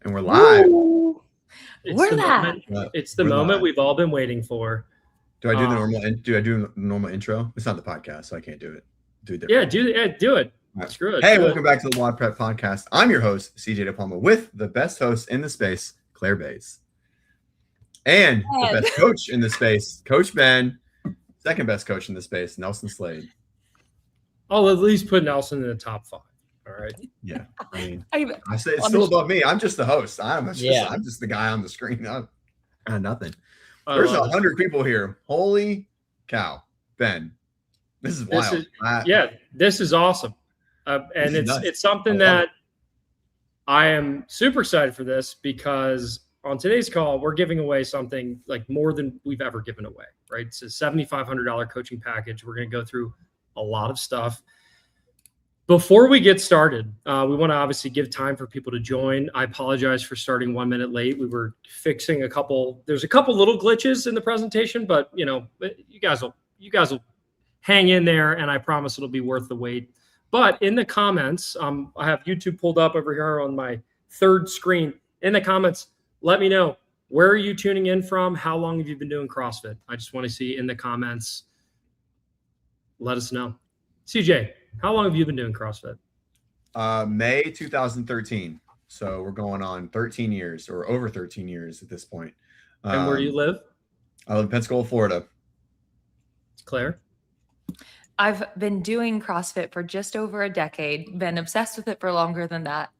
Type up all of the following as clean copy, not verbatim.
And we're live. Ooh, It's the moment we've all been waiting for. Do I do the normal? Do I do the normal intro? It's not the podcast, so I can't do it. Do it. Yeah, do it. Right. Screw it. Hey, welcome back to the WODprep podcast. I'm your host, CJ DePalma, with the best host in the space, Claire Bays, and the best coach in the space, Coach Ben. Second best coach in the space, Nelson Slade. I'll at least put Nelson in the top 5. All right. Yeah. I mean, I say it's still above me. I'm just the host. I'm just the guy on the screen. I'm nothing. There's 100 people here. Holy cow, Ben. This is wild. This is awesome. And it's something that I am super excited for this, because on today's call, we're giving away something like more than we've ever given away, right? It's a $7,500 coaching package. We're going to go through a lot of stuff. Before we get started, we want to obviously give time for people to join. I apologize for starting 1 minute late. We were fixing there's a couple little glitches in the presentation, but you guys will hang in there, and I promise it'll be worth the wait. But in the comments, I have YouTube pulled up over here on my third screen. In the comments, let me know, where are you tuning in from? How long have you been doing CrossFit? I just want to see in the comments. Let us know. CJ, how long have you been doing CrossFit? May 2013. So we're going on 13 years, or over 13 years at this point. And where do you live? I live in Pensacola, Florida. Claire? I've been doing CrossFit for just over a decade, been obsessed with it for longer than that.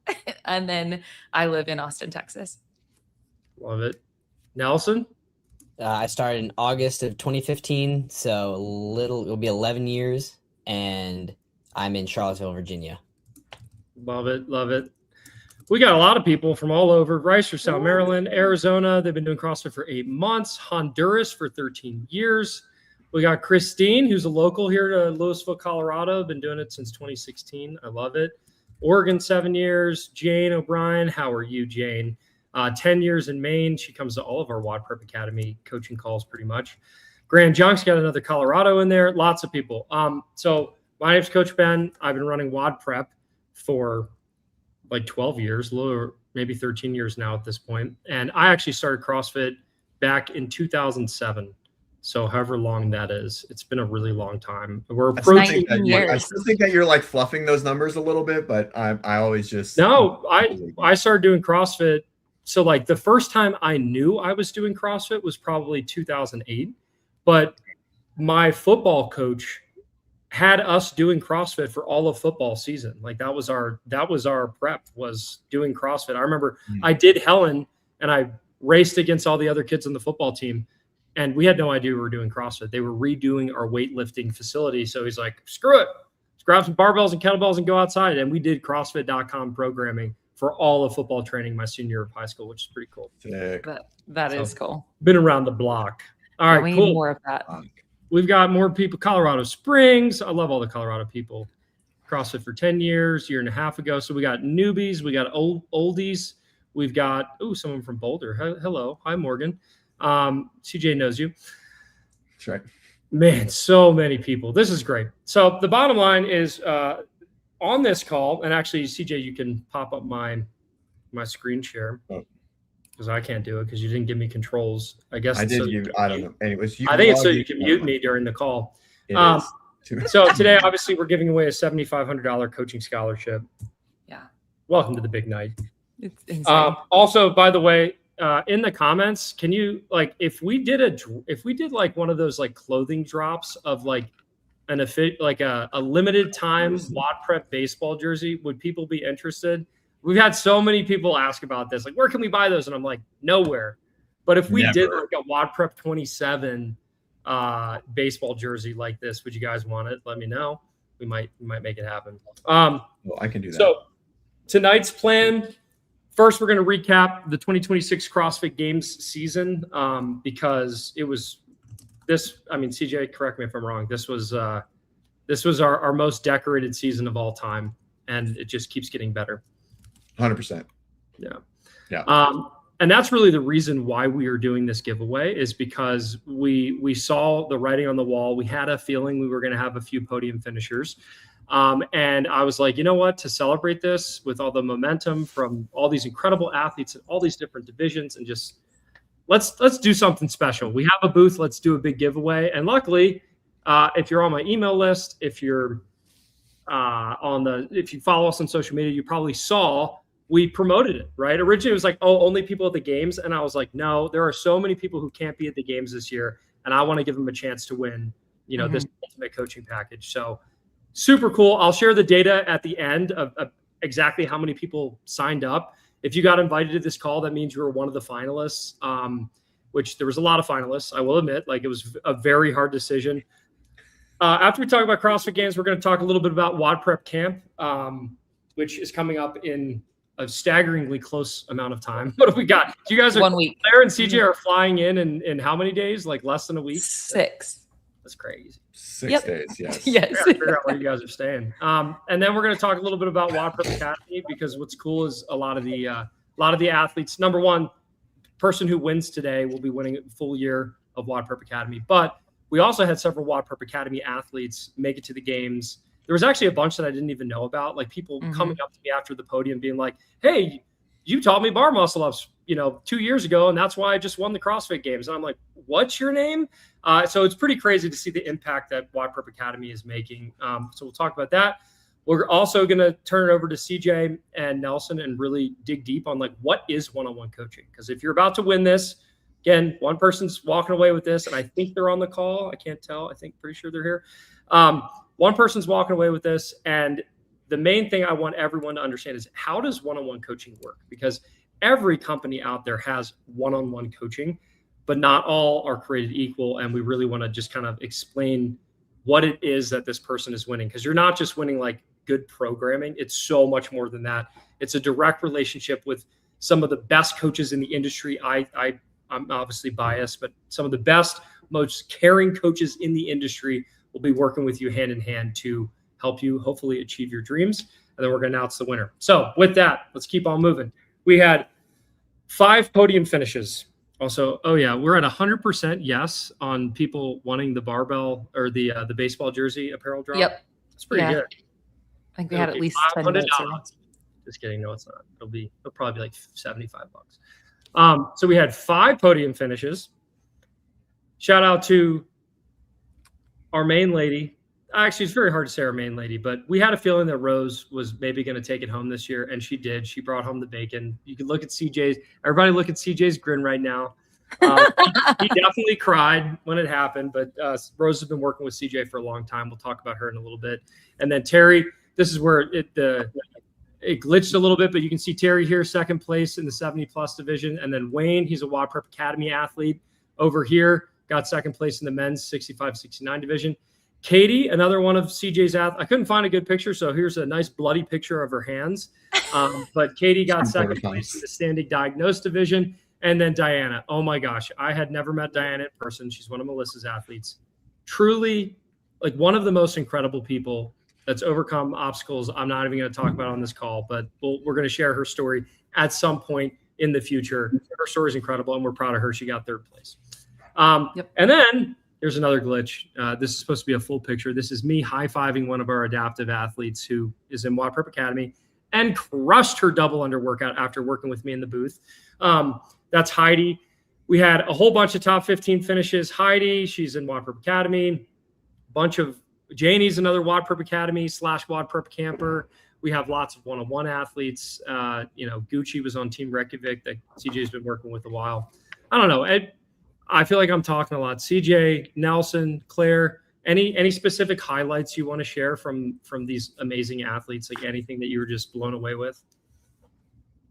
And then I live in Austin, Texas. Love it. Nelson? I started in August of 2015, so it'll be 11 years, and I'm in Charlottesville, Virginia. Love it. We got a lot of people from all over: Reisterstown, Maryland, Arizona. They've been doing CrossFit for 8 months. Honduras for 13 years. We got Christine, who's a local here to Louisville, Colorado. Been doing it since 2016. I love it. Oregon, 7 years. Jane O'Brien. How are you, Jane? 10 years in Maine. She comes to all of our WODprep Academy coaching calls pretty much. Grand Junk's got another Colorado in there. Lots of people. So my name's Coach Ben. I've been running WODprep for like 12 years, maybe 13 years now at this point. And I actually started CrossFit back in 2007. So however long that is, it's been a really long time. We're approaching years. I still think that you're like fluffing those numbers a little bit, but I always just I started doing CrossFit. So like the first time I knew I was doing CrossFit was probably 2008, but my football coach had us doing CrossFit for all of football season. Like that was our prep, was doing CrossFit. I remember I did Helen, and I raced against all the other kids on the football team, and we had no idea we were doing CrossFit. They were redoing our weightlifting facility. So he's like, screw it, let's grab some barbells and kettlebells and go outside. And we did CrossFit.com programming for all of football training my senior year of high school, which is pretty cool. That is cool. Been around the block. All right, we cool. need more of that. We've got more people. Colorado Springs. I love all the Colorado people. CrossFit for 10 years, year and a half ago. So we got newbies. We got oldies. We've got, someone from Boulder. Hello. Hi, Morgan. CJ knows you. That's right. Man, so many people. This is great. So the bottom line is on this call, and actually, CJ, you can pop up my screen share. Because I can't do it because you didn't give me controls. I guess I did. I don't know. Anyways, I think it's so you can mute me during the call. So today, obviously, we're giving away a $7,500 coaching scholarship. Yeah. Welcome to the big night. It's insane. Also, by the way, in the comments, can you if we did like one of those like clothing drops of like a limited time WODprep baseball jersey, would people be interested? We've had so many people ask about this. Like, where can we buy those? And I'm like, nowhere. But if we did like a WODprep 27 baseball jersey like this, would you guys want it? Let me know. We might make it happen. Well, I can do that. So tonight's plan, first, we're going to recap the 2026 CrossFit Games season because it was this. I mean, CJ, correct me if I'm wrong. This was our most decorated season of all time, and it just keeps getting better. 100%. Yeah. Yeah. And that's really the reason why we are doing this giveaway, is because we saw the writing on the wall. We had a feeling we were going to have a few podium finishers. And I was like, you know what, to celebrate this with all the momentum from all these incredible athletes in all these different divisions, and just let's do something special. We have a booth. Let's do a big giveaway. And luckily, if you're on my email list, if you're if you follow us on social media, you probably saw we promoted it, right? Originally, it was like, oh, only people at the games. And I was like, no, there are so many people who can't be at the games this year, and I want to give them a chance to win, this ultimate coaching package. So super cool. I'll share the data at the end of exactly how many people signed up. If you got invited to this call, that means you were one of the finalists, which there was a lot of finalists, I will admit. Like, it was a very hard decision. After we talk about CrossFit Games, we're going to talk a little bit about WODprep Camp, which is coming up in a staggeringly close amount of time. What have we got? You guys are 1 week. Claire and CJ are flying in how many days? Like less than a week? 6. That's crazy. 6 days, yes. Yes. I gotta figure out where you guys are staying. And then we're going to talk a little bit about WODprep Academy, because what's cool is a lot of the athletes. Number one, person who wins today will be winning a full year of WODprep Academy. But we also had several WODprep Academy athletes make it to the games. There was actually a bunch that I didn't even know about, like people coming up to me after the podium being like, hey, you taught me bar muscle ups, 2 years ago, and that's why I just won the CrossFit Games. And I'm like, what's your name? So it's pretty crazy to see the impact that WODprep Academy is making. So we'll talk about that. We're also going to turn it over to CJ and Nelson and really dig deep on, like, what is one-on-one coaching? Because if you're about to win this, again, one person's walking away with this, and I think they're on the call. I can't tell. Pretty sure they're here. One person's walking away with this, and the main thing I want everyone to understand is, how does one-on-one coaching work? Because every company out there has one-on-one coaching, but not all are created equal. And we really want to just kind of explain what it is that this person is winning, because you're not just winning like good programming. It's so much more than that. It's a direct relationship with some of the best coaches in the industry. I'm obviously biased, but some of the best, most caring coaches in the industry will be working with you hand in hand to help you hopefully achieve your dreams. And then we're going to announce the winner. So with that, let's keep on moving. We had 5 podium finishes. Also, we're at 100% yes on people wanting the barbell or the baseball jersey apparel drop. Yep. It's pretty good. I think we had at least 10 minutes. Just kidding. No, it's not. It'll probably be like $75. So we had 5 podium finishes. Shout out to our main lady. Actually, it's very hard to say our main lady, but we had a feeling that Rose was maybe going to take it home this year, and she did. She brought home the bacon. You can look at CJ's. Everybody look at CJ's grin right now. He definitely cried when it happened, but Rose has been working with CJ for a long time. We'll talk about her in a little bit. And then Terry, this is where it glitched a little bit, but you can see Terry here, second place in the 70-plus division. And then Wayne, he's a WODprep Academy athlete over here, got second place in the men's 65-69 division. Katie, another one of CJ's athletes. I couldn't find a good picture, so here's a nice bloody picture of her hands. But Katie got second place in the standing diagnosed division. And then Diana. Oh, my gosh. I had never met Diana in person. She's one of Melissa's athletes. Truly, like, one of the most incredible people that's overcome obstacles I'm not even going to talk about on this call, but we're going to share her story at some point in the future. Her story is incredible, and we're proud of her. She got 3rd place. And then there's another glitch. This is supposed to be a full picture. This is me high-fiving one of our adaptive athletes who is in WODprep Academy and crushed her double under workout after working with me in the booth. That's Heidi. We had a whole bunch of top 15 finishes. Heidi, she's in WODprep Academy. Bunch of Janie's another WODprep Academy / WODprep camper. We have lots of one-on-one athletes. Gucci was on Team Reykjavik that CJ's been working with a while. I don't know. I feel like I'm talking a lot. CJ, Nelson, Claire, any specific highlights you want to share from these amazing athletes? Like anything that you were just blown away with?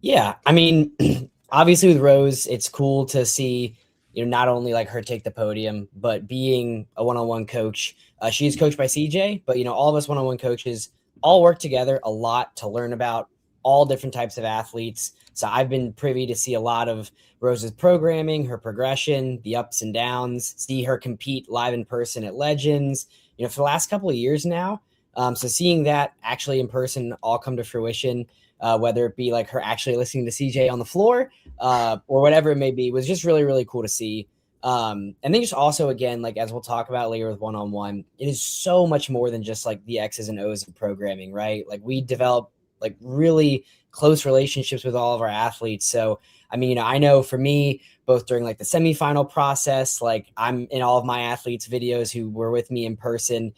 Yeah, I mean, obviously with Rose, it's cool to see, not only like her take the podium, but being a one-on-one coach. She's coached by CJ, but all of us one-on-one coaches all work together a lot to learn about all different types of athletes. So I've been privy to see a lot of Rose's programming, her progression, the ups and downs, see her compete live in person at Legends, for the last couple of years now. So seeing that actually in person all come to fruition whether it be like her actually listening to CJ on the floor or whatever it may be, was just really, really cool to see. And then just also, again, like as we'll talk about later with one-on-one, it is so much more than just like the X's and O's of programming, right? Like we develop like really close relationships with all of our athletes. So, I mean, I know for me, both during like the semifinal process, like I'm in all of my athletes' videos who were with me in person,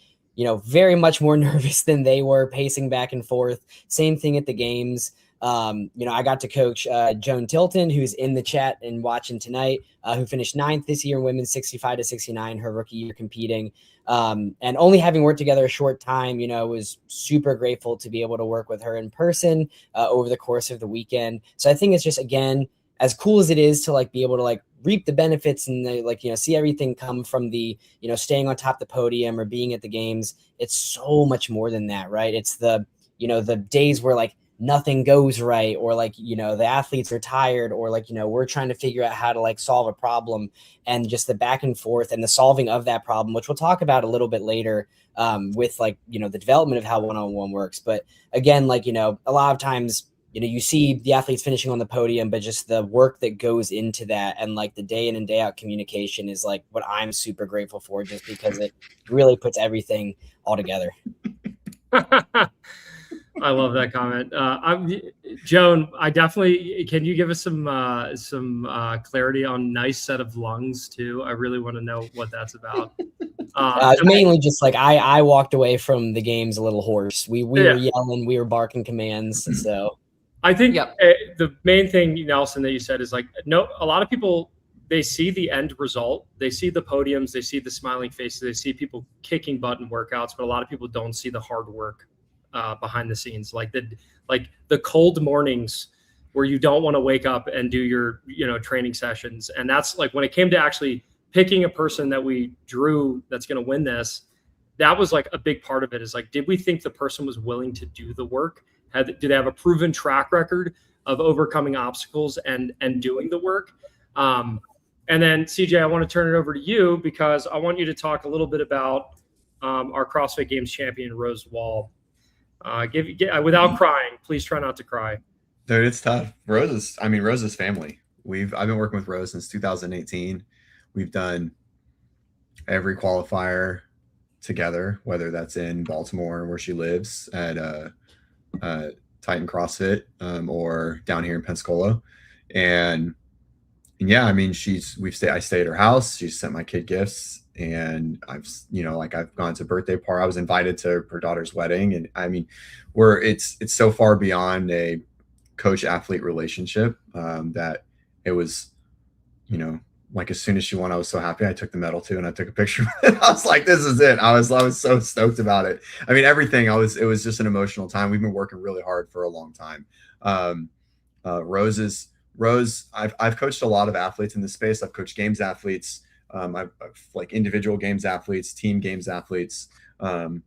very much more nervous than they were, pacing back and forth. Same thing at the games. I got to coach Joan Tilton, who's in the chat and watching tonight, who finished 9th this year in women's 65-69, her rookie year competing. And only having worked together a short time, was super grateful to be able to work with her in person over the course of the weekend. So I think it's just, again, as cool as it is to like be able to like reap the benefits and see everything come from the, staying on top of the podium or being at the games. It's so much more than that, right? It's the days where like nothing goes right, or like, the athletes are tired, or like, we're trying to figure out how to like solve a problem, and just the back and forth and the solving of that problem, which we'll talk about a little bit later with like, the development of how one-on-one works. But again, like, a lot of times, you see the athletes finishing on the podium, but just the work that goes into that and like the day in and day out communication is like what I'm super grateful for, just because it really puts everything all together. I love that comment. Joan, can you give us some clarity on nice set of lungs too? I really want to know what that's about. Mainly just like I walked away from the games a little hoarse. We were yelling, we were barking commands. So I think the main thing, Nelson, that you said is like, no, a lot of people, they see the end result. They see the podiums, they see the smiling faces, they see people kicking butt in workouts, but a lot of people don't see the hard work behind the scenes, like the cold mornings where you don't want to wake up and do your, training sessions. And that's like, when it came to actually picking a person that we drew that's going to win this, that was like a big part of it, is like, did we think the person was willing to do the work? Did they have a proven track record of overcoming obstacles and doing the work? And then CJ, I want to turn it over to you, because I want you to talk a little bit about our CrossFit Games champion, Rose Wall. Without crying, please try not to cry. Dude, it's tough. Rose's family. I've been working with Rose since 2018. We've done every qualifier together, whether that's in Baltimore where she lives at Titan CrossFit or down here in Pensacola. And yeah, I mean, I stay at her house. She's sent my kid gifts, and I've gone to birthday party. I was invited to her daughter's wedding. And I mean, it's so far beyond a coach athlete relationship that it was, like as soon as she won, I was so happy. I took the medal too, and I took a picture of it. I was like, this is it. I was so stoked about it. I mean, everything. It was just an emotional time. We've been working really hard for a long time. Rose, I've coached a lot of athletes in this space. I've coached games athletes. I've like individual games athletes, team games athletes, in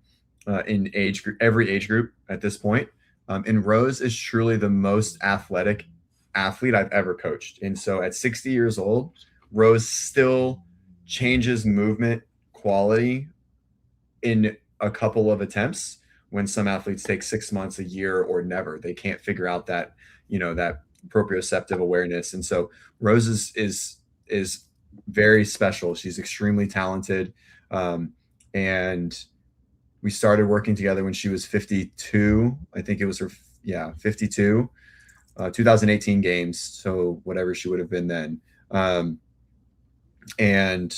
every age group at this point. And Rose is truly the most athletic athlete I've ever coached. And so at 60 years old, Rose still changes movement quality in a couple of attempts, when some athletes take 6 months, a year, or never. They can't figure out that, that proprioceptive awareness. And so Rose is very special. She's extremely talented. And we started working together when she was 52. I think it was her, 52, 2018 games. So whatever she would have been then. And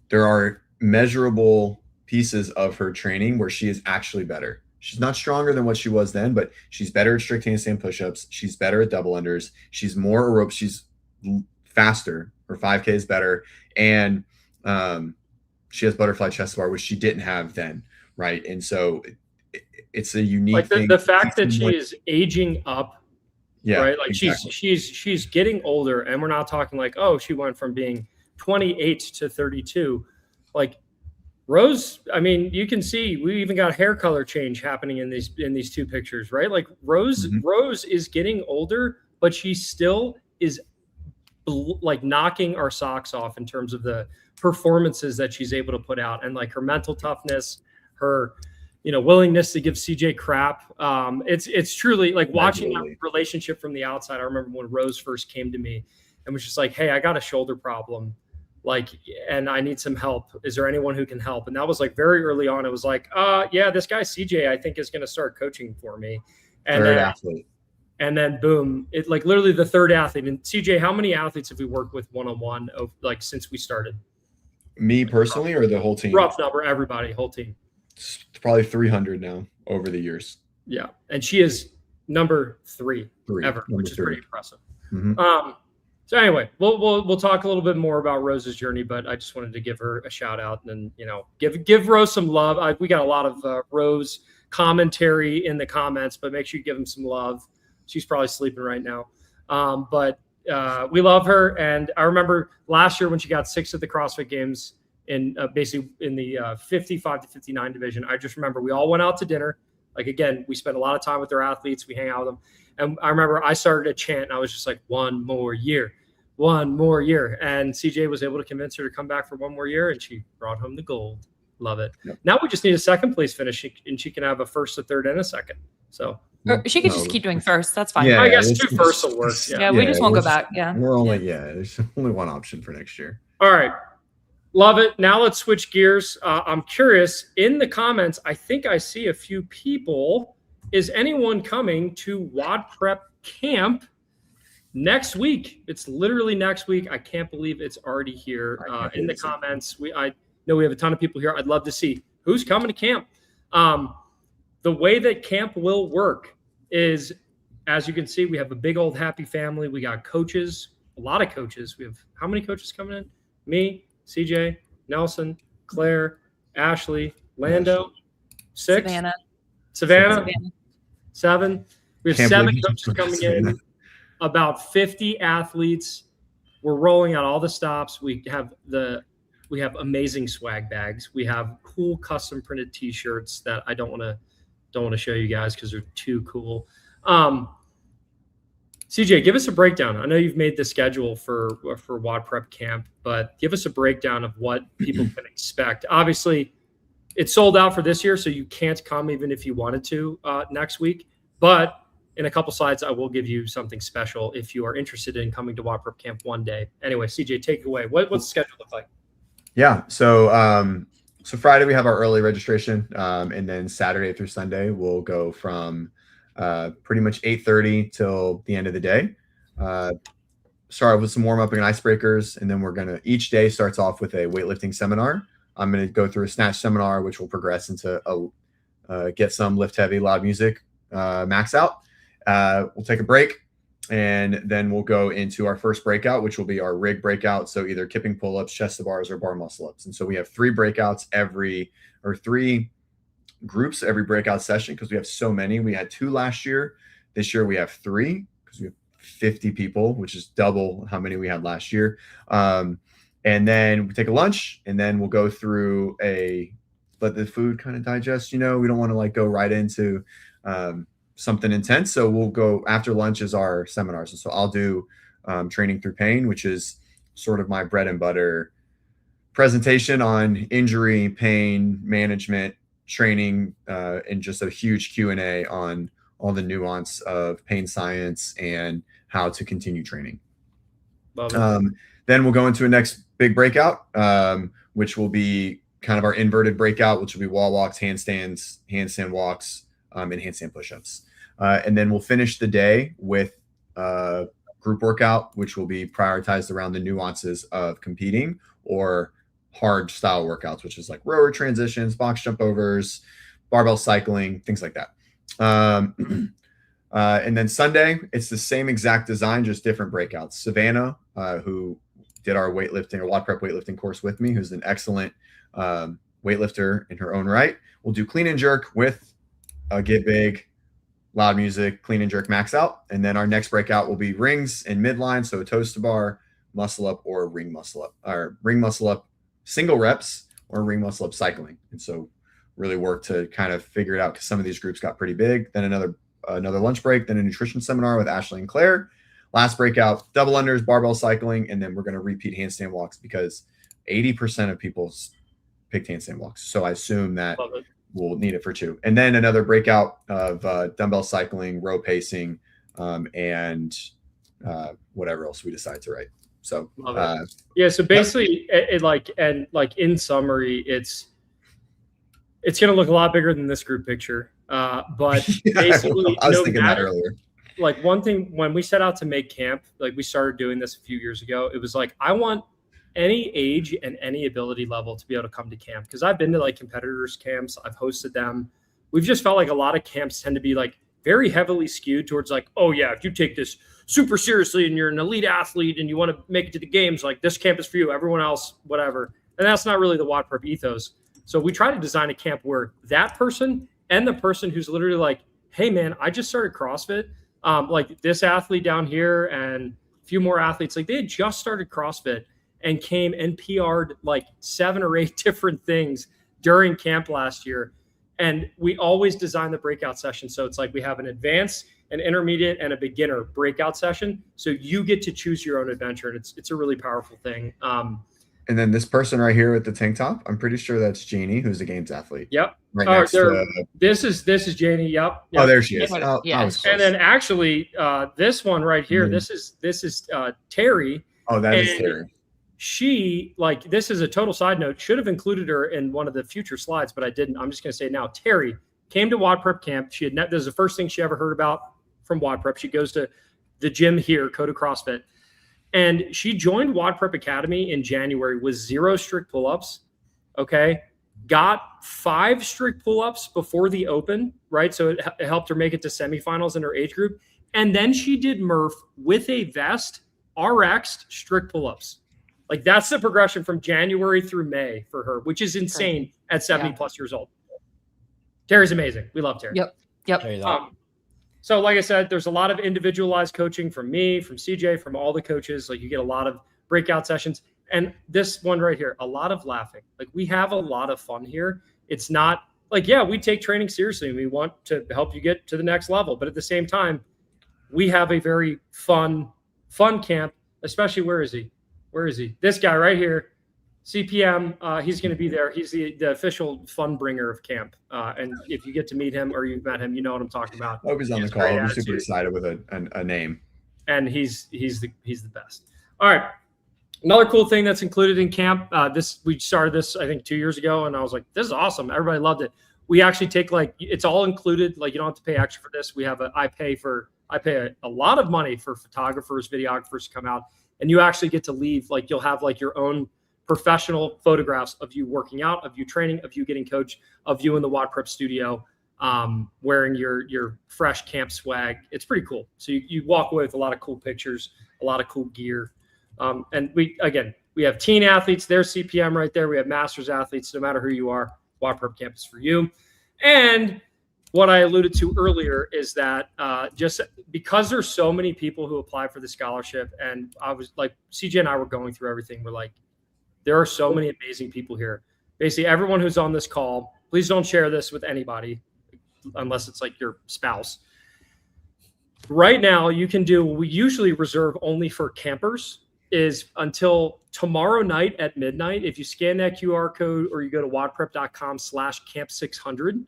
there are measurable pieces of her training where she is actually better. She's not stronger than what she was then, but she's better at strict handstand push-ups. She's better at double unders. She's more aerobic. She's faster. Her 5K is better. And she has butterfly chest bar, which she didn't have then, right? And so it's a unique thing. The fact that she is aging up, right? Like exactly. she's getting older, and we're not talking like, oh, she went from being 28 to 32. Like Rose, I mean, you can see we even got hair color change happening in these two pictures, right? Like Rose is getting older, but she still is like knocking our socks off in terms of the performances that she's able to put out, and like her mental toughness, her willingness to give CJ crap. It's truly like watching that relationship from the outside. I remember when Rose first came to me and was just like, hey, I got a shoulder problem. And I need some help. Is there anyone who can help? And that was like very early on. It was like, yeah, this guy CJ, I think is going to start coaching for me. And third athlete. And then boom, it like literally the third athlete. And CJ, how many athletes have we worked with one-on-one like since we started? Me personally or the whole team? Rough number, everybody, whole team. It's probably 300 now over the years. Yeah. And she is number three ever, which is pretty impressive. Mm-hmm. So anyway, we'll talk a little bit more about Rose's journey, but I just wanted to give her a shout out and give Rose some love. We got a lot of Rose commentary in the comments, but make sure you give him some love. She's probably sleeping right now. But we love her. And I remember last year when she got 6th at the CrossFit Games in basically in the 55 to 59 division. I just remember we all went out to dinner. Like, again, we spent a lot of time with their athletes. We hang out with them. And I remember I started a chant and I was just like, one more year. And CJ was able to convince her to come back for one more year, and she brought home the gold. Love it. Yep. Now we just need a second place finish, and she can have a first, a third, and a second. So or she could just keep doing first. That's fine. Yeah, I guess 2 firsts will work. Yeah, we just won't go back. Yeah. We're only, there's only one option for next year. All right. Love it. Now let's switch gears. I'm curious, in the comments, I think I see a few people. Is anyone coming to WODprep camp next week? It's literally next week. I can't believe it's already here. In the comments, I know we have a ton of people here. I'd love to see who's coming to camp. The way that camp will work is, as you can see, we have a big old happy family. We got coaches, a lot of coaches. We have how many coaches coming in? Me, CJ, Nelson, Claire, Ashley, Lando, 6, Savannah. 7. We have 7 coaches coming in, about 50 athletes. We're rolling out all the stops. We have amazing swag bags. We have cool custom printed t-shirts that I don't want to show you guys because they're too cool. CJ, give us a breakdown. I know you've made the schedule for WODprep camp, but give us a breakdown of what people can expect. Obviously, it's sold out for this year, so you can't come even if you wanted to next week. But in a couple slides, I will give you something special if you are interested in coming to WODprep camp one day. Anyway, CJ, take it away. What's the schedule look like? Yeah, so Friday we have our early registration, and then Saturday through Sunday we'll go from pretty much 8:30 till the end of the day. Start with some warm up and icebreakers, and then each day starts off with a weightlifting seminar. I'm gonna go through a snatch seminar, which will progress into get some lift heavy, loud music, max out. We'll take a break, and then we'll go into our first breakout, which will be our rig breakout. So either kipping pull-ups, chest to bars, or bar muscle ups. And so we have 3 breakouts 3 groups every breakout session because we have so many. We had 2 last year. This year we have 3 because we have 50 people, which is double how many we had last year. And then we take a lunch, and then we'll go through let the food kind of digest. We don't want to go right into something intense. So we'll go after lunch is our seminars. And so I'll do training through pain, which is sort of my bread and butter presentation on injury, pain management, training, and just a huge Q&A on all the nuance of pain science and how to continue training. Then we'll go into a next big breakout, which will be kind of our inverted breakout, which will be wall walks, handstands, handstand walks, and handstand push-ups. And then we'll finish the day with a group workout, which will be prioritized around the nuances of competing or hard style workouts, which is like rower transitions, box jump overs, barbell cycling, things like that. And then Sunday, it's the same exact design, just different breakouts. Savannah, who did our weightlifting or WODprep weightlifting course with me, who's an excellent weightlifter in her own right, we'll do clean and jerk with a get big, loud music, clean and jerk max out. And then our next breakout will be rings and midline. So toes to bar, muscle up, or ring muscle up, or ring muscle up single reps, or ring muscle up cycling. And so really work to kind of figure it out because some of these groups got pretty big. Then another lunch break, then a nutrition seminar with Ashley and Claire. Last breakout, double unders, barbell cycling, and then we're going to repeat handstand walks because 80% of people picked handstand walks. So I assume that we'll need it for 2. And then another breakout of dumbbell cycling, row pacing, and whatever else we decide to write. So so basically, in summary, it's going to look a lot bigger than this group picture. But basically, I was thinking that earlier. Like, one thing, when we set out to make camp, like, we started doing this a few years ago, it was like, I want any age and any ability level to be able to come to camp, because I've been to like competitors camps, I've hosted them. We've just felt like a lot of camps tend to be like very heavily skewed towards like, oh yeah, if you take this super seriously and you're an elite athlete and you want to make it to the games, like, this camp is for you, everyone else whatever. And that's not really the WODprep ethos. So we try to design a camp where that person and the person who's literally like, hey man, I just started CrossFit, like this athlete down here and a few more athletes, like they had just started CrossFit and came and PR'd like 7 or 8 different things during camp last year. And we always design the breakout session. So it's like we have an advanced, an intermediate, and a beginner breakout session. So you get to choose your own adventure. And it's a really powerful thing. And then this person right here with the tank top, I'm pretty sure that's Janie, who's a games athlete. Yep. Right next to, this is Janie. Yep. Oh, there she is. Yes. And then actually, this one right here, this is Terry. Oh, that is Terry. She, like, this is a total side note, should have included her in one of the future slides, but I didn't. I'm just going to say now, Terry came to WODprep camp. This is the first thing she ever heard about from WODprep. She goes to the gym here, Coda CrossFit. And she joined WODprep Academy in January with 0 strict pull-ups. Okay. Got 5 strict pull-ups before the open, right? So it helped her make it to semifinals in her age group. And then she did Murph with a vest, RX strict pull-ups. Like, that's the progression from January through May for her, which is insane at 70 plus years old. Terry's amazing. We love Terry. Yep. So like I said, there's a lot of individualized coaching from me, from CJ, from all the coaches. Like, you get a lot of breakout sessions. And this one right here, a lot of laughing. Like, we have a lot of fun here. It's not like, yeah, we take training seriously and we want to help you get to the next level. But at the same time, we have a very fun camp, especially where is he? This guy right here, CPM. He's going to be there. He's the official fun bringer of camp. And if you get to meet him or you've met him, you know what I'm talking about. I hope he's on the call. I'm super excited with a name. And he's the best. All right. Another cool thing that's included in camp. We started this, I think, 2 years ago, and I was like, this is awesome. Everybody loved it. We actually take, like, it's all included. Like, you don't have to pay extra for this. We have I pay a lot of money for photographers, videographers to come out. And you actually get to leave, like, you'll have like your own professional photographs of you working out, of you training, of you getting coached, of you in the WODprep studio, wearing your fresh camp swag. It's pretty cool. So you walk away with a lot of cool pictures, a lot of cool gear. And we have teen athletes, there's CPM right there. We have masters athletes, no matter who you are, WODprep camp is for you. And what I alluded to earlier is that just because there's so many people who apply for the scholarship, and I was like, CJ and I were going through everything. We're like, there are so many amazing people here. Basically, everyone who's on this call, please don't share this with anybody unless it's like your spouse. Right now, you can do, we usually reserve only for campers, is until tomorrow night at midnight. If you scan that QR code or you go to wodprep.com/camp600,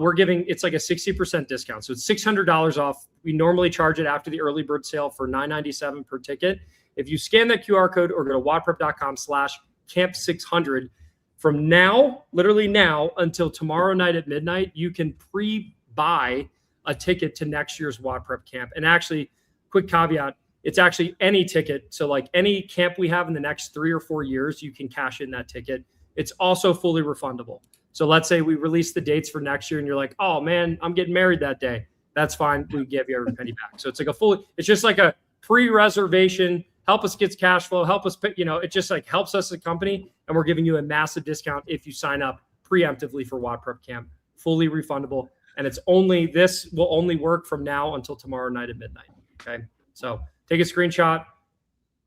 we're giving, it's like a 60% discount. So it's $600 off. We normally charge it after the early bird sale for $997 per ticket. If you scan that QR code or go to wodprep.com/camp600, from now, literally now until tomorrow night at midnight, you can pre-buy a ticket to next year's WODprep camp. And actually, quick caveat, it's actually any ticket. So like any camp we have in the next 3 or 4 years, you can cash in that ticket. It's also fully refundable. So let's say we release the dates for next year and you're like, oh man, I'm getting married that day. That's fine. We give you every penny back. So it's like it's just like a pre-reservation, help us get cash flow, help us, it just like helps us as a company. And we're giving you a massive discount if you sign up preemptively for WODprep camp, fully refundable. And this will only work from now until tomorrow night at midnight. Okay. So take a screenshot,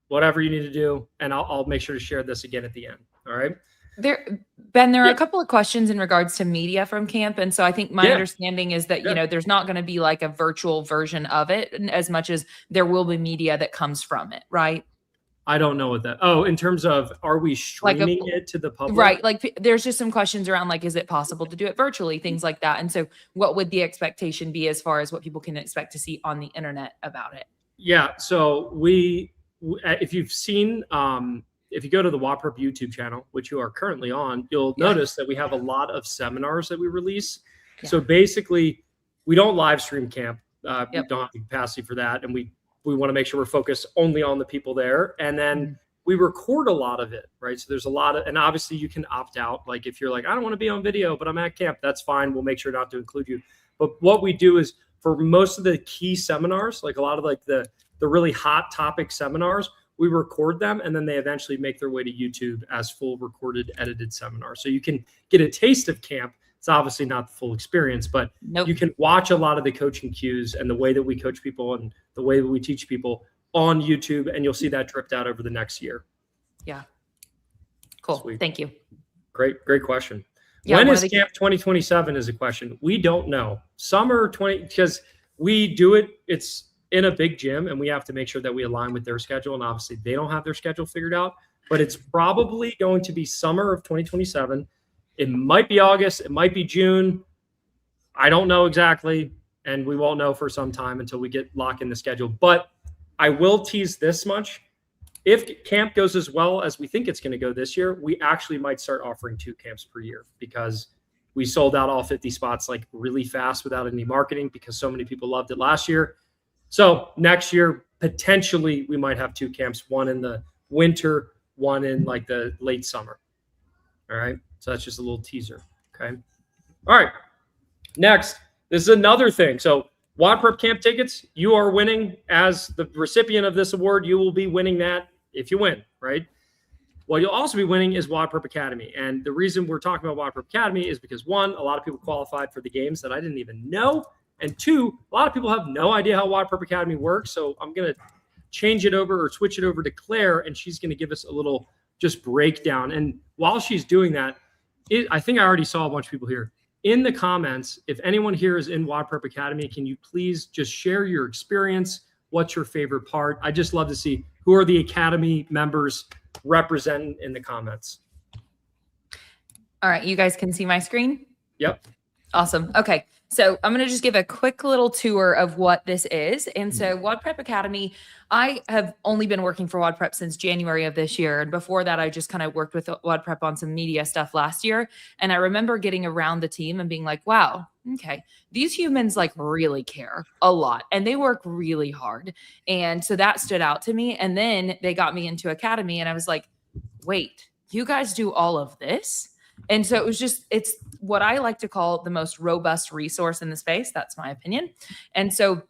whatever you need to do. And I'll make sure to share this again at the end. All right. There are a couple of questions in regards to media from camp. And so I think my understanding is that, there's not going to be like a virtual version of it as much as there will be media that comes from it, right? I don't know what that. Oh, in terms of, are we streaming it to the public? Right. Like there's just some questions around like, is it possible to do it virtually? Things like that. And so what would the expectation be as far as what people can expect to see on the internet about it? Yeah. So if you've seen, if you go to the WODprep YouTube channel, which you are currently on, you'll notice that we have a lot of seminars that we release. Yeah. So basically, we don't live stream camp. We don't have the capacity for that. And we want to make sure we're focused only on the people there. And then we record a lot of it, right? So there's a lot of, and obviously you can opt out. Like if you're like, I don't want to be on video, but I'm at camp, that's fine. We'll make sure not to include you. But what we do is for most of the key seminars, like a lot of like the really hot topic seminars, we record them and then they eventually make their way to YouTube as full recorded, edited seminars. So you can get a taste of camp. It's obviously not the full experience, but you can watch a lot of the coaching cues and the way that we coach people and the way that we teach people on YouTube, and you'll see that dripped out over the next year. Yeah. Cool. Sweet. Thank you. Great question. Yeah, when is camp 2027 is a question. We don't know. Summer 20, because we do it, it's in a big gym and we have to make sure that we align with their schedule. And obviously they don't have their schedule figured out, but it's probably going to be summer of 2027. It might be August. It might be June. I don't know exactly. And we won't know for some time until we get locked in the schedule. But I will tease this much. If camp goes as well as we think it's going to go this year, we actually might start offering 2 camps per year because we sold out all 50 spots like really fast without any marketing because so many people loved it last year. So next year, potentially we might have 2 camps, one in the winter, one in like the late summer. All right. So that's just a little teaser. Okay. All right. Next, this is another thing. So WODprep camp tickets, you are winning as the recipient of this award. You will be winning that if you win, right? What you'll also be winning is WODprep Academy. And the reason we're talking about WODprep Academy is because 1, a lot of people qualified for the games that I didn't even know. And 2, a lot of people have no idea how WODprep Academy works. So I'm going to change it over or switch it over to Claire, and she's going to give us a little just breakdown. And while she's doing that, I think I already saw a bunch of people here. In the comments, if anyone here is in WODprep Academy, can you please just share your experience? What's your favorite part? I just love to see who are the Academy members representing in the comments. All right, you guys can see my screen? Yep. Awesome. Okay. So I'm going to just give a quick little tour of what this is. And so WODprep Academy, I have only been working for WODprep since January of this year. And before that, I just kind of worked with WODprep on some media stuff last year. And I remember getting around the team and being like, wow, okay, these humans like really care a lot and they work really hard. And so that stood out to me. And then they got me into Academy and I was like, wait, you guys do all of this? And so it's what I like to call the most robust resource in the space. That's my opinion. And so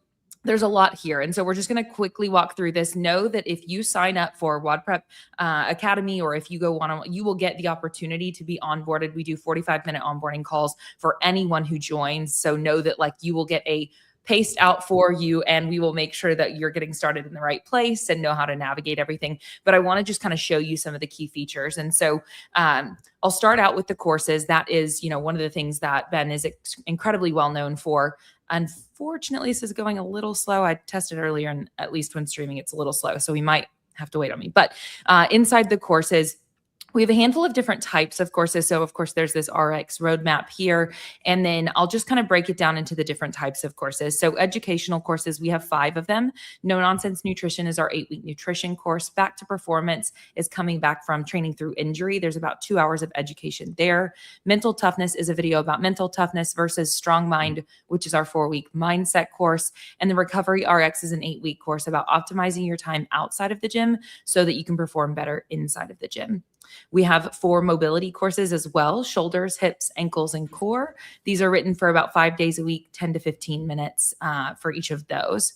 there's a lot here. And so we're just going to quickly walk through this. Know that if you sign up for WODprep Academy, or if you go one-on-one, you will get the opportunity to be onboarded. We do 45-minute onboarding calls for anyone who joins. So know that like you will get a paced out for you, and we will make sure that you're getting started in the right place and know how to navigate everything. But I want to just kind of show you some of the key features. And so I'll start out with the courses. That is, one of the things that Ben is incredibly well known for. Unfortunately, this is going a little slow. I tested earlier, and at least when streaming, it's a little slow. So we might have to wait on me. But inside the courses, we have a handful of different types of courses. So of course, there's this RX roadmap here. And then I'll just kind of break it down into the different types of courses. So educational courses, we have 5 of them. No Nonsense Nutrition is our 8-week nutrition course. Back to Performance is coming back from training through injury. There's about 2 hours of education there. Mental Toughness is a video about mental toughness versus Strong Mind, which is our 4-week mindset course. And the Recovery RX is an 8-week course about optimizing your time outside of the gym so that you can perform better inside of the gym. We have 4 mobility courses as well: shoulders, hips, ankles, and core. These are written for about 5 days a week, 10 to 15 minutes for each of those.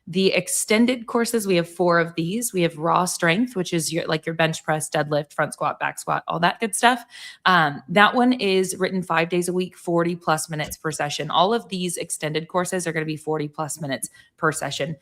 The extended courses, we have 4 of these. We have raw strength, which is your bench press, deadlift, front squat, back squat, all that good stuff. That one is written 5 days a week, 40 plus minutes per session. All of these extended courses are going to be 40 plus minutes per session.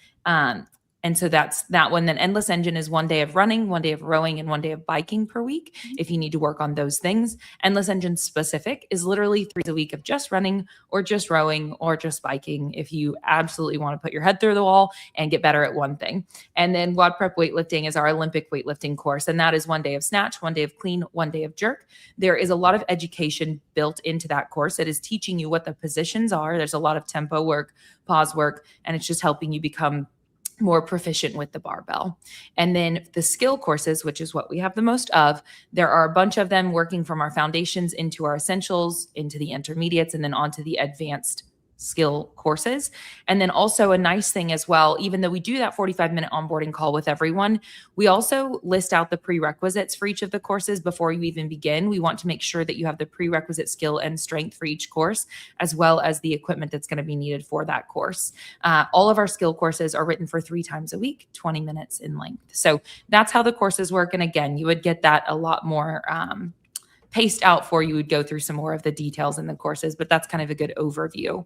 And so that's that one. Then Endless Engine is 1 day of running, 1 day of rowing, and 1 day of biking per week if you need to work on those things. Endless Engine specific is literally 3 days a week of just running or just rowing or just biking if you absolutely want to put your head through the wall and get better at one thing. And then WODprep weightlifting is our Olympic weightlifting course. And that is 1 day of snatch, 1 day of clean, 1 day of jerk. There is a lot of education built into that course. It is teaching you what the positions are. There's a lot of tempo work, pause work, and it's just helping you become more proficient with the barbell. And then the skill courses, which is what we have the most of, there are a bunch of them working from our foundations into our essentials, into the intermediates, and then onto the advanced skill courses. And then also a nice thing as well, even though we do that 45-minute onboarding call with everyone, we also list out the prerequisites for each of the courses before you even begin. We want to make sure that you have the prerequisite skill and strength for each course, as well as the equipment that's going to be needed for that course. All of our skill courses are written for 3 times a week, 20 minutes in length. So that's how the courses work. And again, you would get that a lot more paced out for you. Would go through some more of the details in the courses, but that's kind of a good overview.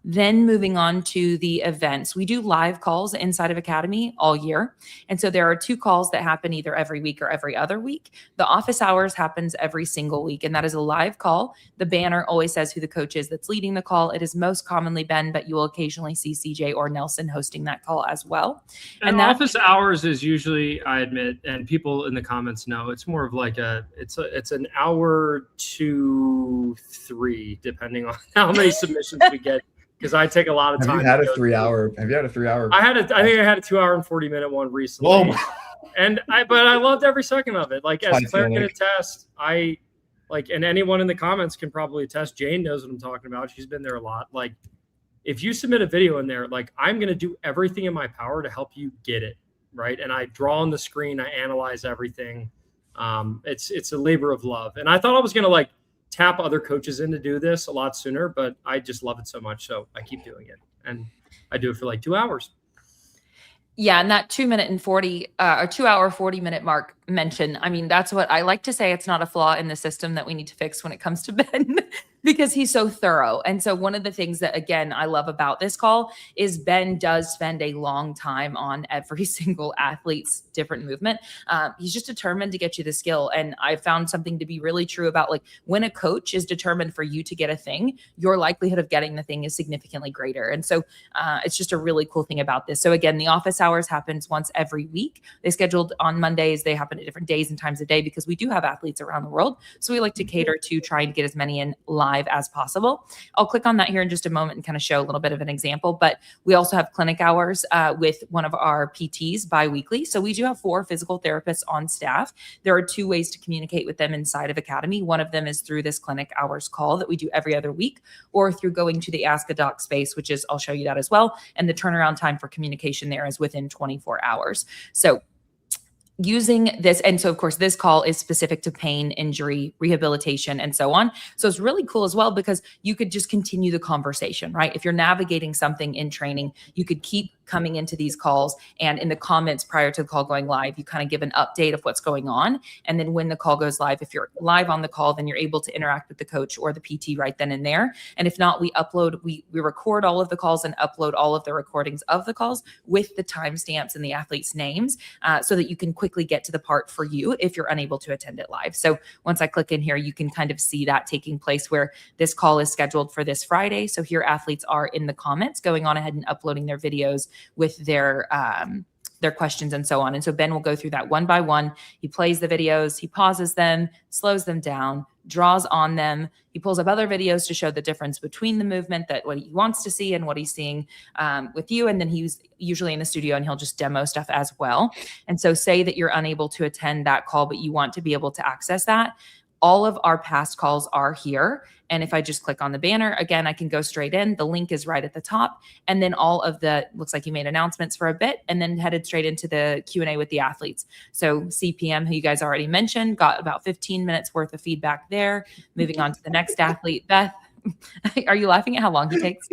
Then moving on to the events, we do live calls inside of Academy all year. And so there are 2 calls that happen either every week or every other week. The office hours happens every single week, and that is a live call. The banner always says who the coach is that's leading the call. It is most commonly Ben, but you will occasionally see CJ or Nelson hosting that call as well. And that office hours is usually, I admit, and people in the comments know, it's more of like it's an hour to 3, depending on how many submissions we get. Because I take a lot of time. Have you had a 3-hour? Have you had a 3-hour? I think I had a 2-hour and 40-minute one recently. But I loved every second of it. Like, as Claire can attest, and anyone in the comments can probably attest. Jane knows what I'm talking about. She's been there a lot. Like, if you submit a video in there, like, I'm going to do everything in my power to help you get it right. And I draw on the screen. I analyze everything. It's a labor of love. And I thought I was going to tap other coaches in to do this a lot sooner, but I just love it so much. So I keep doing it, and I do it for 2 hours. Yeah. And that 2-minute and 40 or 2-hour, 40-minute mark mention. I mean, that's what I like to say. It's not a flaw in the system that we need to fix when it comes to Ben, because he's so thorough. And so one of the things that, again, I love about this call is Ben does spend a long time on every single athlete's different movement. He's just determined to get you the skill. And I found something to be really true about, when a coach is determined for you to get a thing, your likelihood of getting the thing is significantly greater. And so it's just a really cool thing about this. So again, the office hours happens once every week. They scheduled on Mondays. They happen at different days and times of day because we do have athletes around the world. So we like to cater to try and get as many in live as possible. I'll click on that here in just a moment and kind of show a little bit of an example, but we also have clinic hours with one of our PTs bi-weekly. So we do have 4 physical therapists on staff. There are 2 ways to communicate with them inside of Academy. One of them is through this clinic hours call that we do every other week, or through going to the Ask a Doc space, which is, I'll show you that as well. And the turnaround time for communication there is within 24 hours. So using this, and so of course this call is specific to pain, injury, rehabilitation, and so on. So it's really cool as well because you could just continue the conversation, right? If you're navigating something in training, you could keep coming into these calls, and in the comments prior to the call going live, you kind of give an update of what's going on. And then when the call goes live, if you're live on the call, then you're able to interact with the coach or the PT right then and there. And if not, we record all of the calls and upload all of the recordings of the calls with the timestamps and the athletes' names so that you can quickly get to the part for you if you're unable to attend it live. So once I click in here, you can kind of see that taking place where this call is scheduled for this Friday. So here athletes are in the comments going on ahead and uploading their videos with their questions and so on. And so Ben will go through that one by one. He plays the videos, he pauses them, slows them down, draws on them. He pulls up other videos to show the difference between the movement, that what he wants to see and what he's seeing with you. And then he's usually in the studio and he'll just demo stuff as well. And so say that you're unable to attend that call, but you want to be able to access that. All of our past calls are here. And if I just click on the banner, again, I can go straight in. The link is right at the top. And then all of the, looks like you made announcements for a bit and then headed straight into the Q&A with the athletes. So CPM, who you guys already mentioned, got about 15 minutes worth of feedback there. Moving on to the next athlete, Beth. Are you laughing at how long he takes?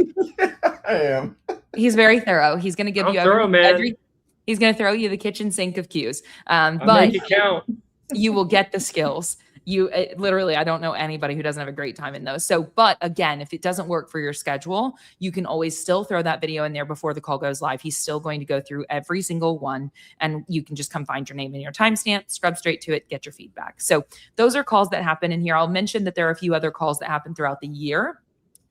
I am. He's very thorough. He's going to give he's going to throw you the kitchen sink of cues. But make it count. You will get the skills. Literally, I don't know anybody who doesn't have a great time in those. So, but again, if it doesn't work for your schedule, you can always still throw that video in there before the call goes live. He's still going to go through every single one, and you can just come find your name and your timestamp, scrub straight to it, get your feedback. So those are calls that happen in here. I'll mention that there are a few other calls that happen throughout the year,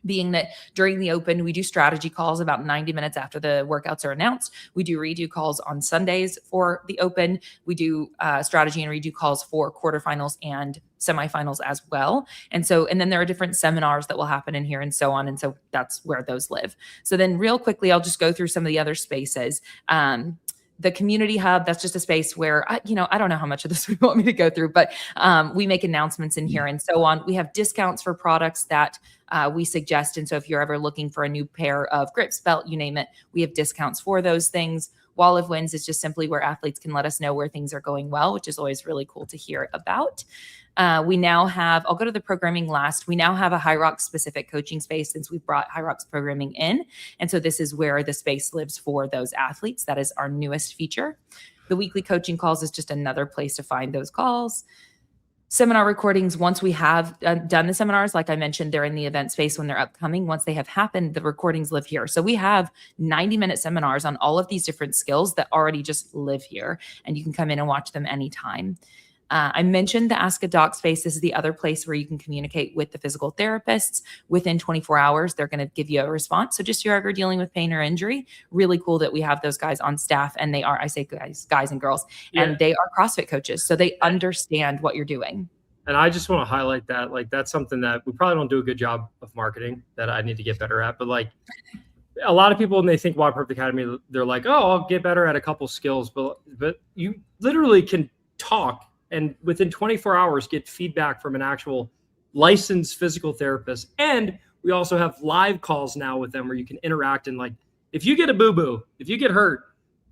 being that during the open, we do strategy calls about 90 minutes after the workouts are announced. We do redo calls on Sundays for the open. We do strategy and redo calls for quarterfinals and semifinals as well. And then there are different seminars that will happen in here and so on. And so that's where those live. So then real quickly, I'll just go through some of the other spaces. The community hub, that's just a space where, I don't know how much of this we want me to go through, but we make announcements in here and so on. We have discounts for products that we suggest. And so if you're ever looking for a new pair of grips, belt, you name it, we have discounts for those things. Wall of Wins is just simply where athletes can let us know where things are going well, which is always really cool to hear about. We now have, I'll go to the programming last. We now have a High Rocks specific coaching space since we brought High Rocks programming in. And so this is where the space lives for those athletes. That is our newest feature. The weekly coaching calls is just another place to find those calls. Seminar recordings, once we have done the seminars, like I mentioned, they're in the event space when they're upcoming. Once they have happened, the recordings live here. So we have 90-minute seminars on all of these different skills that already just live here, and you can come in and watch them anytime. I mentioned the Ask a Doc space. This is the other place where you can communicate with the physical therapists. Within 24 hours, they're going to give you a response. So just if you're ever dealing with pain or injury, really cool that we have those guys on staff. And they are, I say guys and girls, and they are CrossFit coaches. So they understand what you're doing. And I just want to highlight that, that's something that we probably don't do a good job of marketing that I need to get better at. But a lot of people, when they think WODprep Academy, they're like, oh, I'll get better at a couple skills. But you literally can talk and within 24 hours get feedback from an actual licensed physical therapist. And we also have live calls now with them where you can interact and if you get a boo-boo, if you get hurt,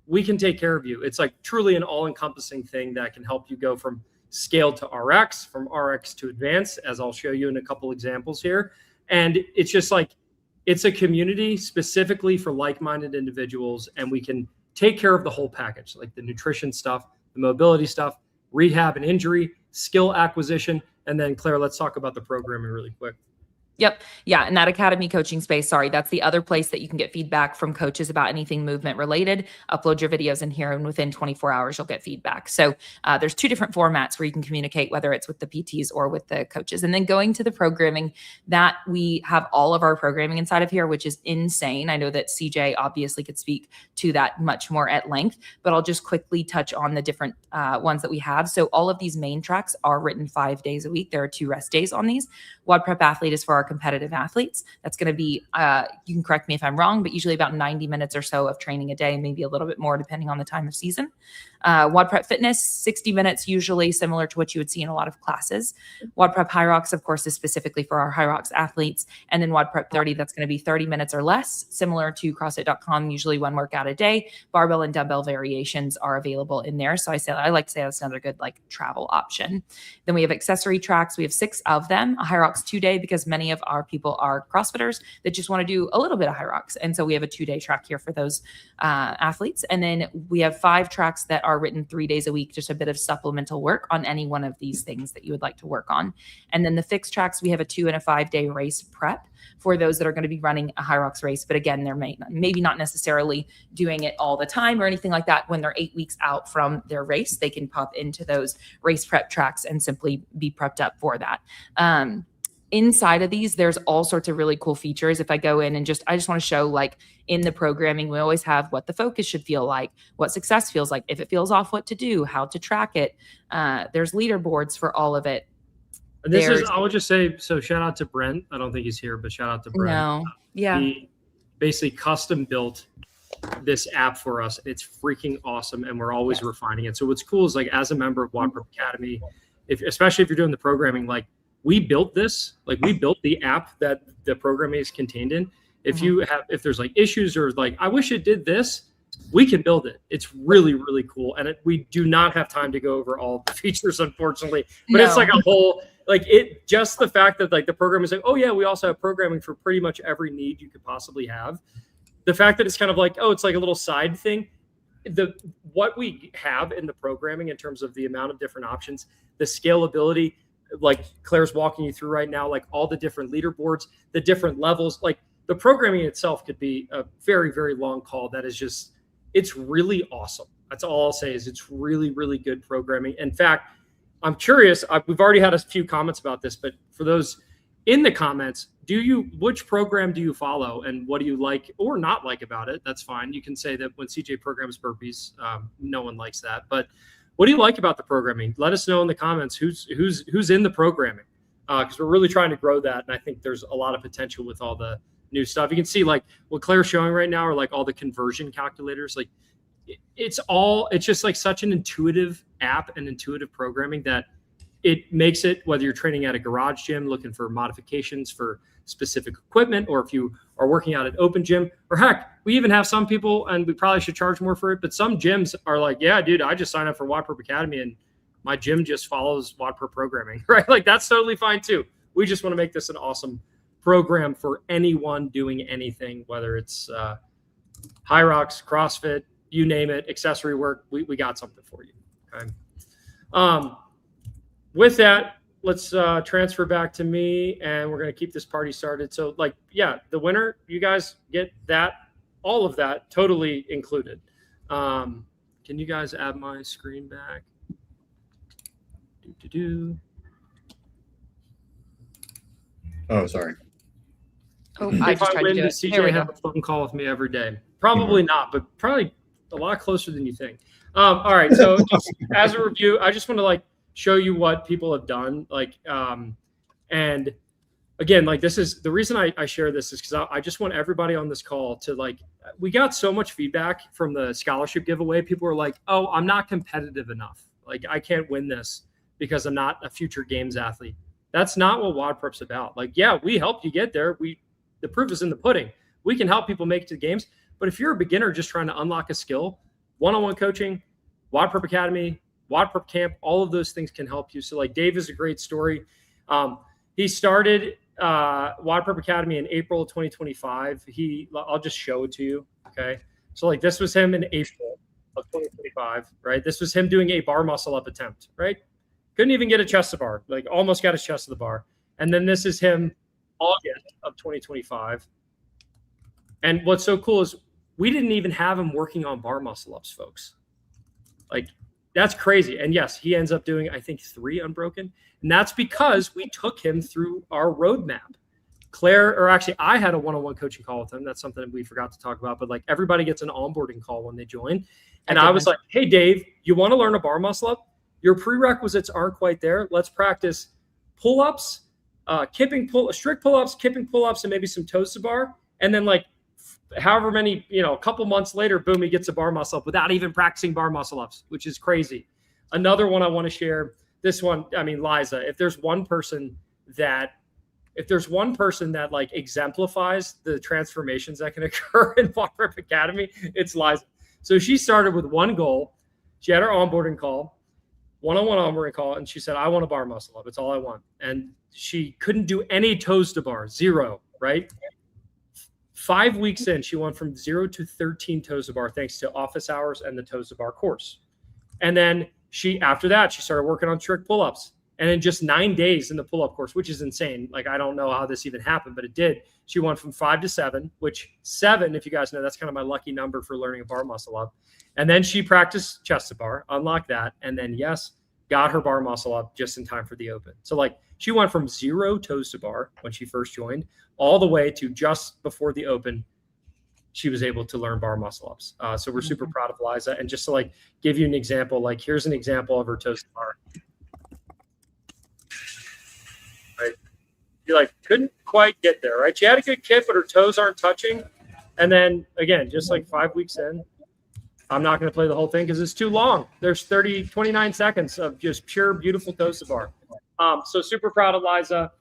we can take care of you. It's truly an all-encompassing thing that can help you go from scale to RX, from RX to advanced, as I'll show you in a couple examples here. And it's just it's a community specifically for like-minded individuals, and we can take care of the whole package, like the nutrition stuff, the mobility stuff, rehab and injury, skill acquisition. And then Claire, let's talk about the programming really quick. Yep. Yeah. And that academy coaching space, that's the other place that you can get feedback from coaches about anything movement related. Upload your videos in here, and within 24 hours, you'll get feedback. So there's two different formats where you can communicate, whether it's with the PTs or with the coaches. And then going to the programming, that we have all of our programming inside of here, which is insane. I know that CJ obviously could speak to that much more at length, but I'll just quickly touch on the different ones that we have. So all of these main tracks are written 5 days a week. There are 2 rest days on these. WODprep Athlete is for our competitive athletes. That's going to be, you can correct me if I'm wrong, but usually about 90 minutes or so of training a day, maybe a little bit more depending on the time of season. WODprep Fitness, 60 minutes, usually similar to what you would see in a lot of classes. WODprep High Rocks, of course, is specifically for our High Rocks athletes. And then WODprep 30, that's going to be 30 minutes or less, similar to CrossFit.com, usually 1 workout a day. Barbell and dumbbell variations are available in there. So I like to say that's another good travel option. Then we have accessory tracks. We have 6 of them. A High Rocks 2-day, because many of our people are CrossFitters that just want to do a little bit of High Rocks. And so we have a 2-day track here for those athletes. And then we have 5 tracks that are written 3 days a week, just a bit of supplemental work on any one of these things that you would like to work on. And then the fixed tracks, we have a 2 and a 5-day race prep for those that are going to be running a High Rocks race. But again, they're maybe not necessarily doing it all the time or anything like that. When they're 8 weeks out from their race, they can pop into those race prep tracks and simply be prepped up for that. Inside of these, there's all sorts of really cool features. If I go in and I just want to show in the programming, we always have what the focus should feel like, what success feels like, if it feels off, what to do, how to track it. There's leaderboards for all of it. And I would just say, so shout out to Brent. I don't think he's here, but shout out to Brent. No. Yeah. He basically custom built this app for us. It's freaking awesome. And we're always refining it. So what's cool is as a member of WODprep Academy, especially if you're doing the programming, we built this, we built the app that the programming is contained in. If if there's issues or I wish it did this, we can build it. It's really, really cool. And we do not have time to go over all the features, unfortunately, but it's a whole, just the fact that the program is oh yeah, we also have programming for pretty much every need you could possibly have. The fact that it's kind of it's a little side thing. What we have in the programming in terms of the amount of different options, the scalability, like Claire's walking you through right now, like all the different leaderboards, the different levels, like the programming itself could be a very, very long call. That is just, it's really awesome. That's all I'll say is it's really, really good programming. In fact, I'm curious, we've already had a few comments about this, but for those in the comments, which program do you follow and what do you like or not like about it? That's fine. You can say that when CJ programs burpees, no one likes that, but what do you like about the programming? Let us know in the comments who's in the programming, because we're really trying to grow that. And I think there's a lot of potential with all the new stuff. You can see like what Claire's showing right now are like all the conversion calculators. Like it's just like such an intuitive app and intuitive programming that it makes it, whether you're training at a garage gym, looking for modifications for specific equipment, or if you are working out at open gym, or heck, we even have some people, and we probably should charge more for it, but some gyms are like, yeah, dude, I just signed up for WODprep Academy and my gym just follows WODprep programming, right? Like that's totally fine too. We just want to make this an awesome program for anyone doing anything, whether it's high rocks, CrossFit, you name it, accessory work, we got something for you. Okay. With that, let's transfer back to me, and we're going to keep this party started. So, like, yeah, the winner, you guys get that, all of that, totally included. Can you guys add my screen back? Oh, sorry. Oh, if I win, does CJ have a phone call with me every day? Probably not, but probably a lot closer than you think. All right, so just as a review, I just want to, like, show you what people have done. Like, and again, like this is the reason I share this is because I just want everybody on this call to like, we got so much feedback from the scholarship giveaway. People are like, oh, I'm not competitive enough. Like I can't win this because I'm not a future games athlete. That's not what WODprep's about. Like, yeah, we helped you get there. The proof is in the pudding. We can help people make it to the games. But if you're a beginner just trying to unlock a skill, one-on-one coaching, WODprep Academy, WODprep Camp, all of those things can help you. So like Dave is a great story. He started WODprep Academy in April of 2025. I'll just show it to you. Okay. So like this was him in April of 2025, right? This was him doing a bar muscle up attempt, right? Couldn't even get a chest to bar, like almost got his chest to the bar. And then this is him August of 2025. And what's so cool is we didn't even have him working on bar muscle ups, folks. Like, that's crazy. And yes, he ends up doing, I think, 3 unbroken. And that's because we took him through our roadmap. I had a one-on-one coaching call with him. That's something we forgot to talk about. But like everybody gets an onboarding call when they join. And I was like, hey, Dave, you want to learn a bar muscle up? Your prerequisites aren't quite there. Let's practice pull-ups, strict pull-ups, kipping pull-ups, and maybe some toes to bar. And then like however many, a couple months later, boom, he gets a bar muscle up without even practicing bar muscle ups, which is crazy. Another one I want to share, this one, I mean, Liza, if there's one person that like exemplifies the transformations that can occur in WODprep Academy, it's Liza. So she started with one goal. She had her onboarding call, one-on-one onboarding call, and she said, I want a bar muscle up. It's all I want. And she couldn't do any toes to bar, 0, right? 5 weeks in, she went from 0 to 13 toes to bar thanks to office hours and the toes to bar course. And then after that, she started working on strict pull-ups. And in just 9 days in the pull-up course, which is insane. Like, I don't know how this even happened, but it did. She went from 5 to 7, which 7, if you guys know, that's kind of my lucky number for learning a bar muscle up. And then she practiced chest to bar, unlocked that. And then, yes, got her bar muscle up just in time for the open. So like she went from 0 toes to bar when she first joined all the way to just before the open. She was able to learn bar muscle ups. So we're super proud of Liza. And just to like give you an example, like here's an example of her toes to bar. Right. You like couldn't quite get there, right? She had a good kip, but her toes aren't touching. And then again, just like 5 weeks in, I'm not going to play the whole thing because it's too long. There's 29 seconds of just pure, beautiful toes to bar. So super proud of Liza.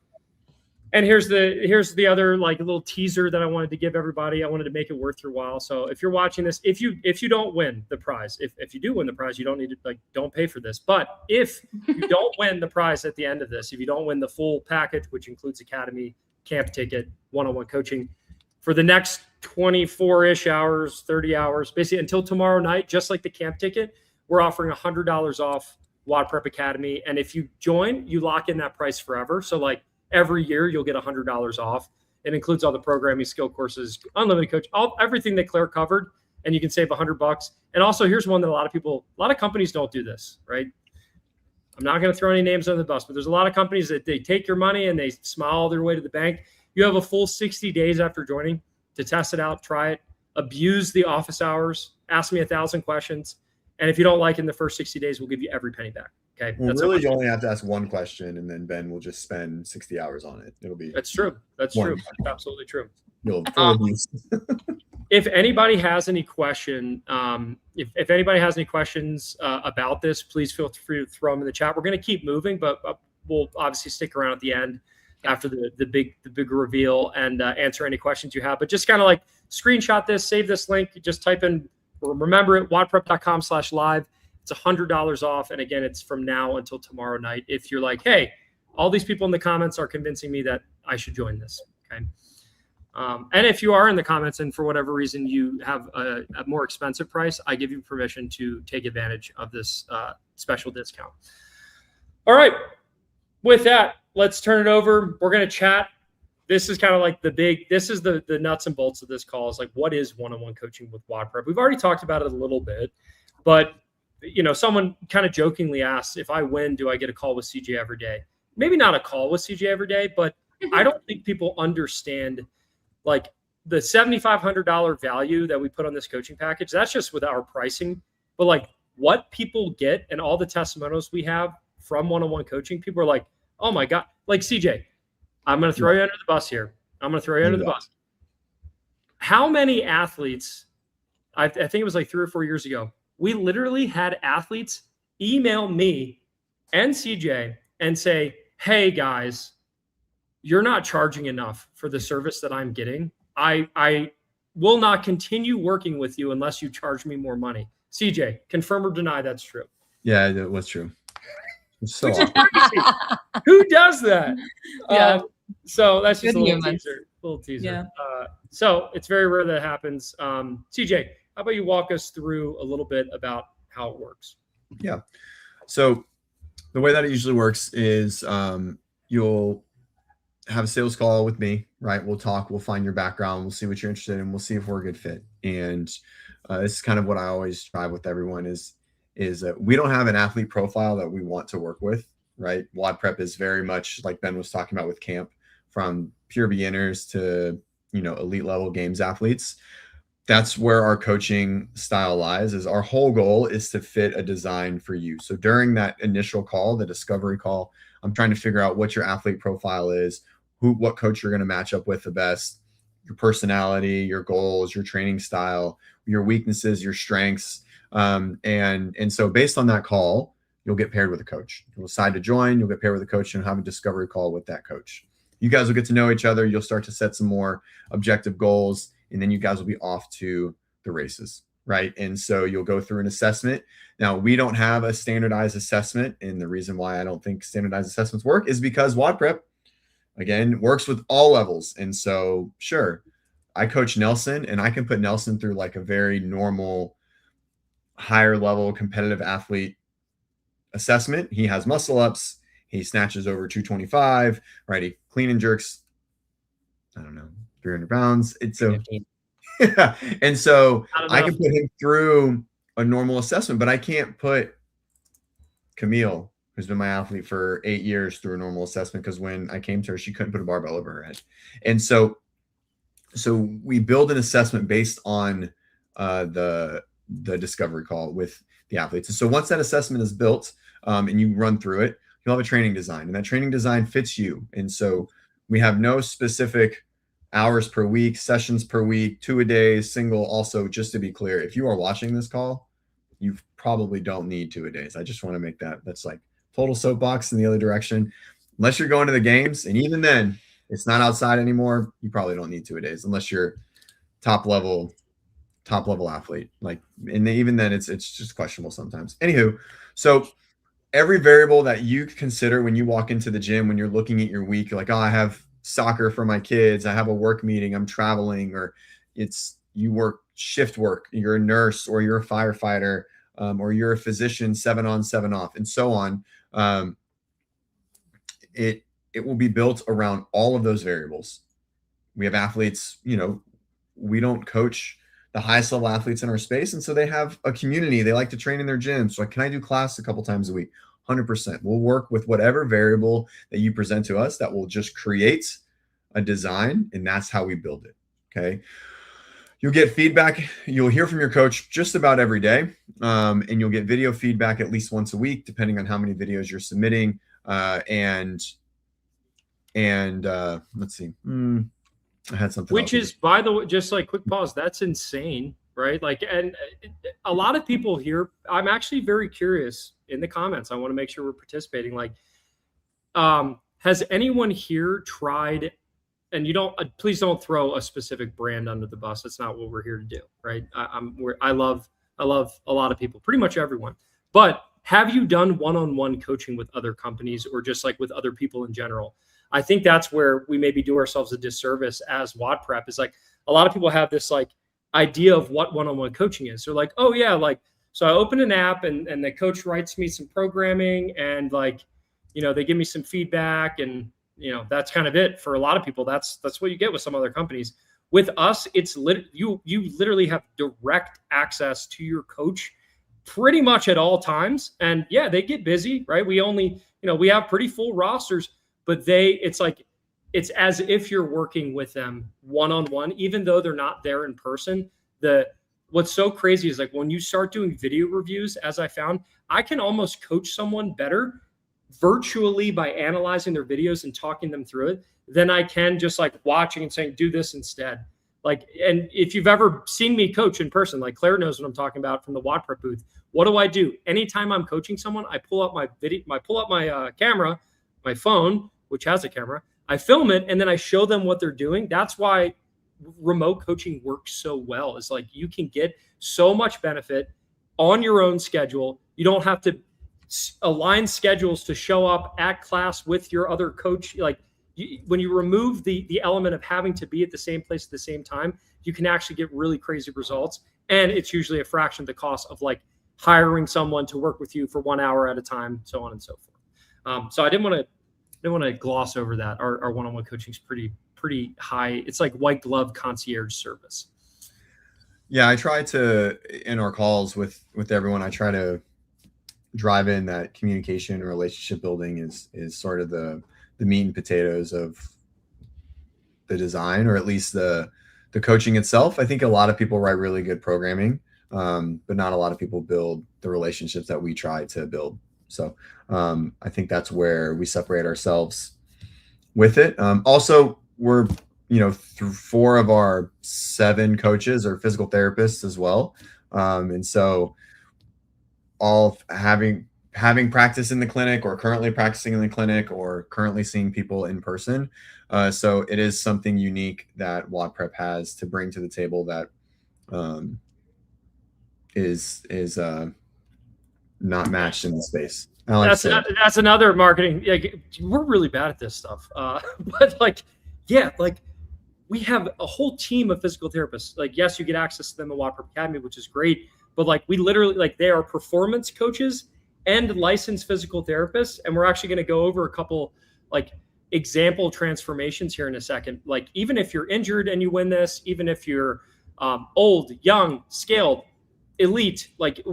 And here's the other like little teaser that I wanted to give everybody. I wanted to make it worth your while. So if you're watching this, if you don't win the prize, if you do win the prize, you don't need to don't pay for this. But if you don't win the prize at the end of this, if you don't win the full package, which includes academy, camp ticket, one-on-one coaching, for the next 24-ish hours, 30 hours, basically until tomorrow night, just like the camp ticket, we're offering $100 off WODprep Academy. And if you join, you lock in that price forever. So like every year you'll get $100 off. It includes all the programming, skill courses, unlimited coach, everything that Claire covered, and you can save $100. And also, here's one that a lot of companies don't do this, right? I'm not going to throw any names under the bus, but there's a lot of companies that they take your money and they smile their way to the bank. You have a full 60 days after joining to test it out, try it, abuse the office hours, ask me 1,000 questions. And if you don't like it in the first 60 days, we'll give you every penny back. Okay. Well, really, you only have to ask one question, and then Ben will just spend 60 hours on it. It'll be. That's true. That's true. That's absolutely true. If anybody has any question, if anybody has any questions about this, please feel free to throw them in the chat. We're going to keep moving, but we'll obviously stick around at the end after the big reveal and answer any questions you have. But just kind of like screenshot this, save this link, just type in. Remember it, wodprep.com/live. It's $100 off. And again, it's from now until tomorrow night. If you're like, hey, all these people in the comments are convincing me that I should join this. Okay. And if you are in the comments and for whatever reason you have a more expensive price, I give you permission to take advantage of this special discount. All right. With that, let's turn it over. We're going to chat. This is kind of like this is the nuts and bolts of this call is like, what is one-on-one coaching with WODprep? We've already talked about it a little bit, but someone kind of jokingly asked, if I win, do I get a call with CJ every day? Maybe not a call with CJ every day, but I don't think people understand like the $7,500 value that we put on this coaching package. That's just with our pricing, but like what people get and all the testimonials we have from one-on-one coaching, people are like, oh my God, like CJ, I'm going to throw you under the bus here. I'm going to throw you under the bus. How many athletes, I think it was like 3 or 4 years ago, we literally had athletes email me and CJ and say, hey guys, you're not charging enough for the service that I'm getting. I will not continue working with you unless you charge me more money. CJ, confirm or deny that's true? Yeah, it was true. It's so Who does that? Yeah. So that's just Good a little teaser. Yeah. So it's very rare that happens. CJ, how about you walk us through a little bit about how it works? Yeah. So the way that it usually works is you'll have a sales call with me, right? We'll talk, we'll find your background, we'll see what you're interested in, we'll see if we're a good fit. And this is kind of what I always try with everyone is that we don't have an athlete profile that we want to work with, right? WODprep is very much like Ben was talking about with camp, from pure beginners to, elite level games athletes. That's where our coaching style lies. Is our whole goal is to fit a design for you. So during that initial call, the discovery call, I'm trying to figure out what your athlete profile is, what coach you're going to match up with the best, your personality, your goals, your training style, your weaknesses, your strengths. And so based on that call, you'll get paired with a coach. You'll decide to join, you'll get paired with a coach and have a discovery call with that coach. You guys will get to know each other. You'll start to set some more objective goals, and then you guys will be off to the races, right? And so you'll go through an assessment. Now, we don't have a standardized assessment, and the reason why I don't think standardized assessments work is because WODprep, again, works with all levels. And so, sure, I coach Nelson, and I can put Nelson through like a very normal, higher level competitive athlete assessment. He has muscle ups. He snatches over 225, right? He clean and jerks, 300 pounds. It's so, yeah. And so I can put him through a normal assessment, but I can't put Camille, who's been my athlete for 8 years, through a normal assessment, because when I came to her, she couldn't put a barbell over her head. And so we build an assessment based on the discovery call with the athletes. And so once that assessment is built and you run through it, you'll have a training design, and that training design fits you. And so we have no specific hours per week, sessions per week, 2 a day, single. Also, just to be clear, if you are watching this call, you probably don't need 2 a days. I just want to make that's like total soapbox in the other direction. Unless you're going to the games, and even then, it's not outside anymore, you probably don't need 2 a days unless you're top level athlete. Like, and even then, it's just questionable sometimes. Anywho, so every variable that you consider when you walk into the gym, when you're looking at your week, you're like, oh, I have soccer for my kids, I have a work meeting, I'm traveling, or you work shift work, you're a nurse or you're a firefighter, or you're a physician 7 on 7 off, and so on. It will be built around all of those variables. We have athletes, we don't coach the highest level athletes in our space, and so they have a community. They like to train in their gyms. So can I do class a couple times a week? 100%. We'll work with whatever variable that you present to us that will just create a design, and that's how we build it. Okay. You'll get feedback. You'll hear from your coach just about every day, and you'll get video feedback at least once a week, depending on how many videos you're submitting. And let's see. I had something. Which is, by the way, just like quick pause. That's insane, right? Like, and a lot of people here. I'm actually very curious in the comments. I want to make sure we're participating. Like, has anyone here tried? And you don't, please don't throw a specific brand under the bus. That's not what we're here to do, right? I love a lot of people, pretty much everyone. But have you done one-on-one coaching with other companies or just like with other people in general? I think that's where we maybe do ourselves a disservice as WODprep. Is like a lot of people have this like idea of what one-on-one coaching is. They're like, oh yeah, like, so I open an app and the coach writes me some programming and like, they give me some feedback and, that's kind of it. For a lot of people, that's what you get with some other companies. With us, it's you literally have direct access to your coach pretty much at all times. And yeah, they get busy, right? We only, we have pretty full rosters, but it's as if you're working with them one-on-one, even though they're not there in person. What's so crazy is like when you start doing video reviews, as I found, I can almost coach someone better virtually by analyzing their videos and talking them through it than I can just like watching and saying, do this instead. Like, and if you've ever seen me coach in person, like Claire knows what I'm talking about from the WODprep booth. What do? Anytime I'm coaching someone, I pull up my camera, my phone, which has a camera, I film it, and then I show them what they're doing. That's why remote coaching works so well. Is like you can get so much benefit on your own schedule. You don't have to align schedules to show up at class with your other coach. Like when you remove the element of having to be at the same place at the same time, you can actually get really crazy results. And it's usually a fraction of the cost of like hiring someone to work with you for 1 hour at a time, so on and so forth. So I didn't want to gloss over that. Our one-on-one coaching is pretty high. It's like white glove concierge service. Yeah, I try to, in our calls with everyone, I try to drive in that communication and relationship building is sort of the meat and potatoes of the design, or at least the coaching itself. I think a lot of people write really good programming, but not a lot of people build the relationships that we try to build. So I think that's where we separate ourselves with it. Also, we're, through 4 of our 7 coaches are physical therapists as well. And so all having practice in the clinic or currently practicing in the clinic or currently seeing people in person. So it is something unique that WODprep has to bring to the table that is not matched in the space. That's another marketing. Like, we're really bad at this stuff. But like, yeah, like we have a whole team of physical therapists. Like, yes, you get access to them at WODprep Academy, which is great. But like, we literally, like, they are performance coaches and licensed physical therapists. And we're actually going to go over a couple like example transformations here in a second. Like, even if you're injured and you win this, even if you're old, young, scaled, elite, like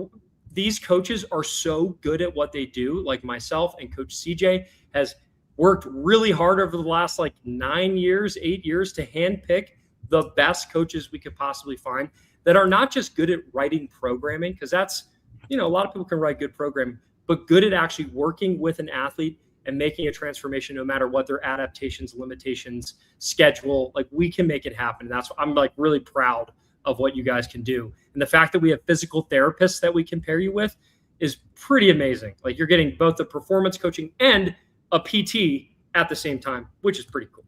these coaches are so good at what they do. Like myself and Coach CJ has worked really hard over the last like 8 years to handpick the best coaches we could possibly find that are not just good at writing programming, because that's, a lot of people can write good programming, but good at actually working with an athlete and making a transformation, no matter what their adaptations, limitations, schedule. Like, we can make it happen. And that's what I'm like really proud of what you guys can do. And the fact that we have physical therapists that we can pair you with is pretty amazing. Like, you're getting both the performance coaching and a PT at the same time, which is pretty cool.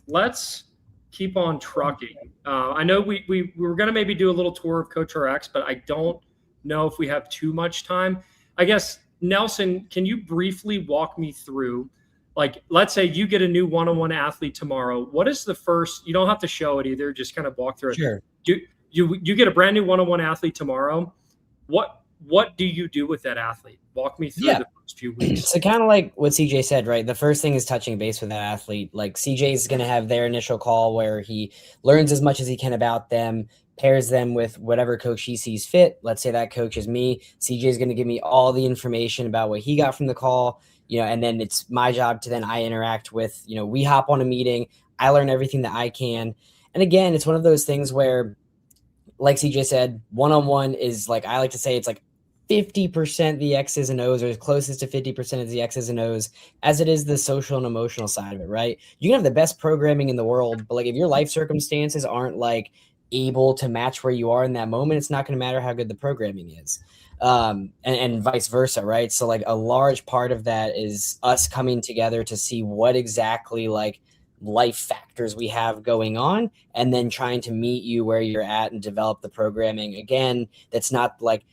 Let's keep on trucking. I know we were going to maybe do a little tour of Coach RX, but I don't know if we have too much time. I guess, Nelson, can you briefly walk me through, like, let's say you get a new one-on-one athlete tomorrow. What is the first, you don't have to show it either, just kind of walk through it. Sure. You get a brand new one-on-one athlete tomorrow. what do you do with that athlete? Walk me through the first few weeks. So kind of like what CJ said, right? The first thing is touching base with that athlete. Like CJ is going to have their initial call where he learns as much as he can about them, pairs them with whatever coach he sees fit. Let's say that coach is me. CJ is going to give me all the information about what he got from the call, and then it's my job to then I interact with, we hop on a meeting. I learn everything that I can. And again, it's one of those things where, like CJ said, one-on-one is like, I like to say it's like 50% the X's and O's, or as closest to 50% of the X's and O's as it is the social and emotional side of it, right? You can have the best programming in the world, but like if your life circumstances aren't like able to match where you are in that moment, it's not going to matter how good the programming is. And vice versa, right? So like a large part of that is us coming together to see what exactly like life factors we have going on, and then trying to meet you where you're at and develop the programming. Again, that's not like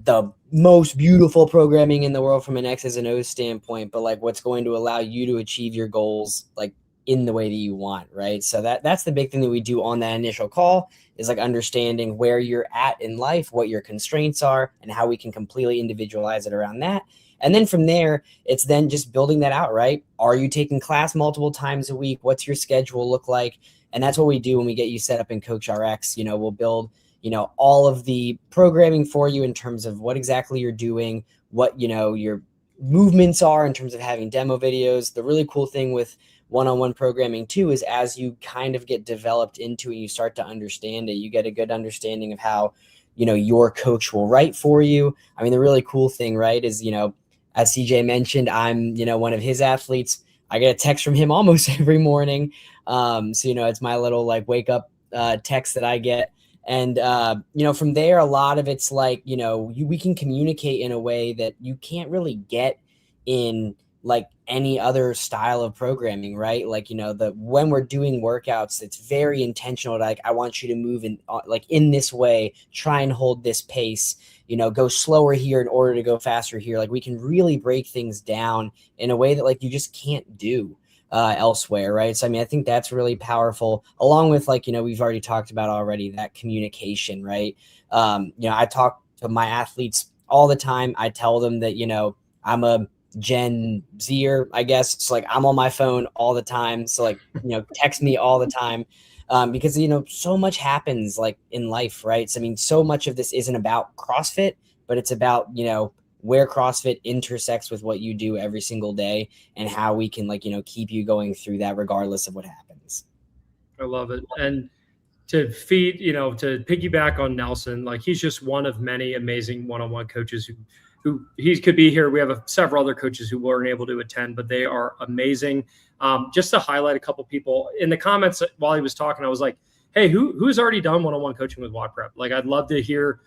the most beautiful programming in the world from an X's and O's standpoint, but like what's going to allow you to achieve your goals like in the way that you want, right? So that's the big thing that we do on that initial call, is like understanding where you're at in life, what your constraints are, and how we can completely individualize it around that. And then from there, it's then just building that out, right? Are you taking class multiple times a week? What's your schedule look like? And that's what we do when we get you set up in Coach RX. We'll build all of the programming for you in terms of what exactly you're doing, what, your movements are in terms of having demo videos. The really cool thing with one-on-one programming too, is as you kind of get developed into it, you start to understand it, you get a good understanding of how, your coach will write for you. I mean, the really cool thing, right, is, as CJ mentioned, I'm, one of his athletes. I get a text from him almost every morning. So, it's my little like wake up text that I get. And, from there, a lot of it's like, we can communicate in a way that you can't really get in like any other style of programming, right? Like, when we're doing workouts, it's very intentional. Like, I want you to move in like in this way, try and hold this pace, go slower here in order to go faster here. Like we can really break things down in a way that like you just can't do elsewhere, right? So I mean, I think that's really powerful, along with like, we've already talked about already that communication, right? I talk to my athletes all the time. I tell them that, I'm a Gen Zer, I guess. It's like I'm on my phone all the time. So like, text me all the time. Because, so much happens like in life, right? So I mean, so much of this isn't about CrossFit, but it's about, where CrossFit intersects with what you do every single day, and how we can like, keep you going through that regardless of what happens. I love it. And to feed, to piggyback on Nelson, like he's just one of many amazing one-on-one coaches who he could be here. We have several other coaches who weren't able to attend, but they are amazing. Just to highlight a couple people in the comments while he was talking, I was like, hey, who's already done one-on-one coaching with WODprep? Like, I'd love to hear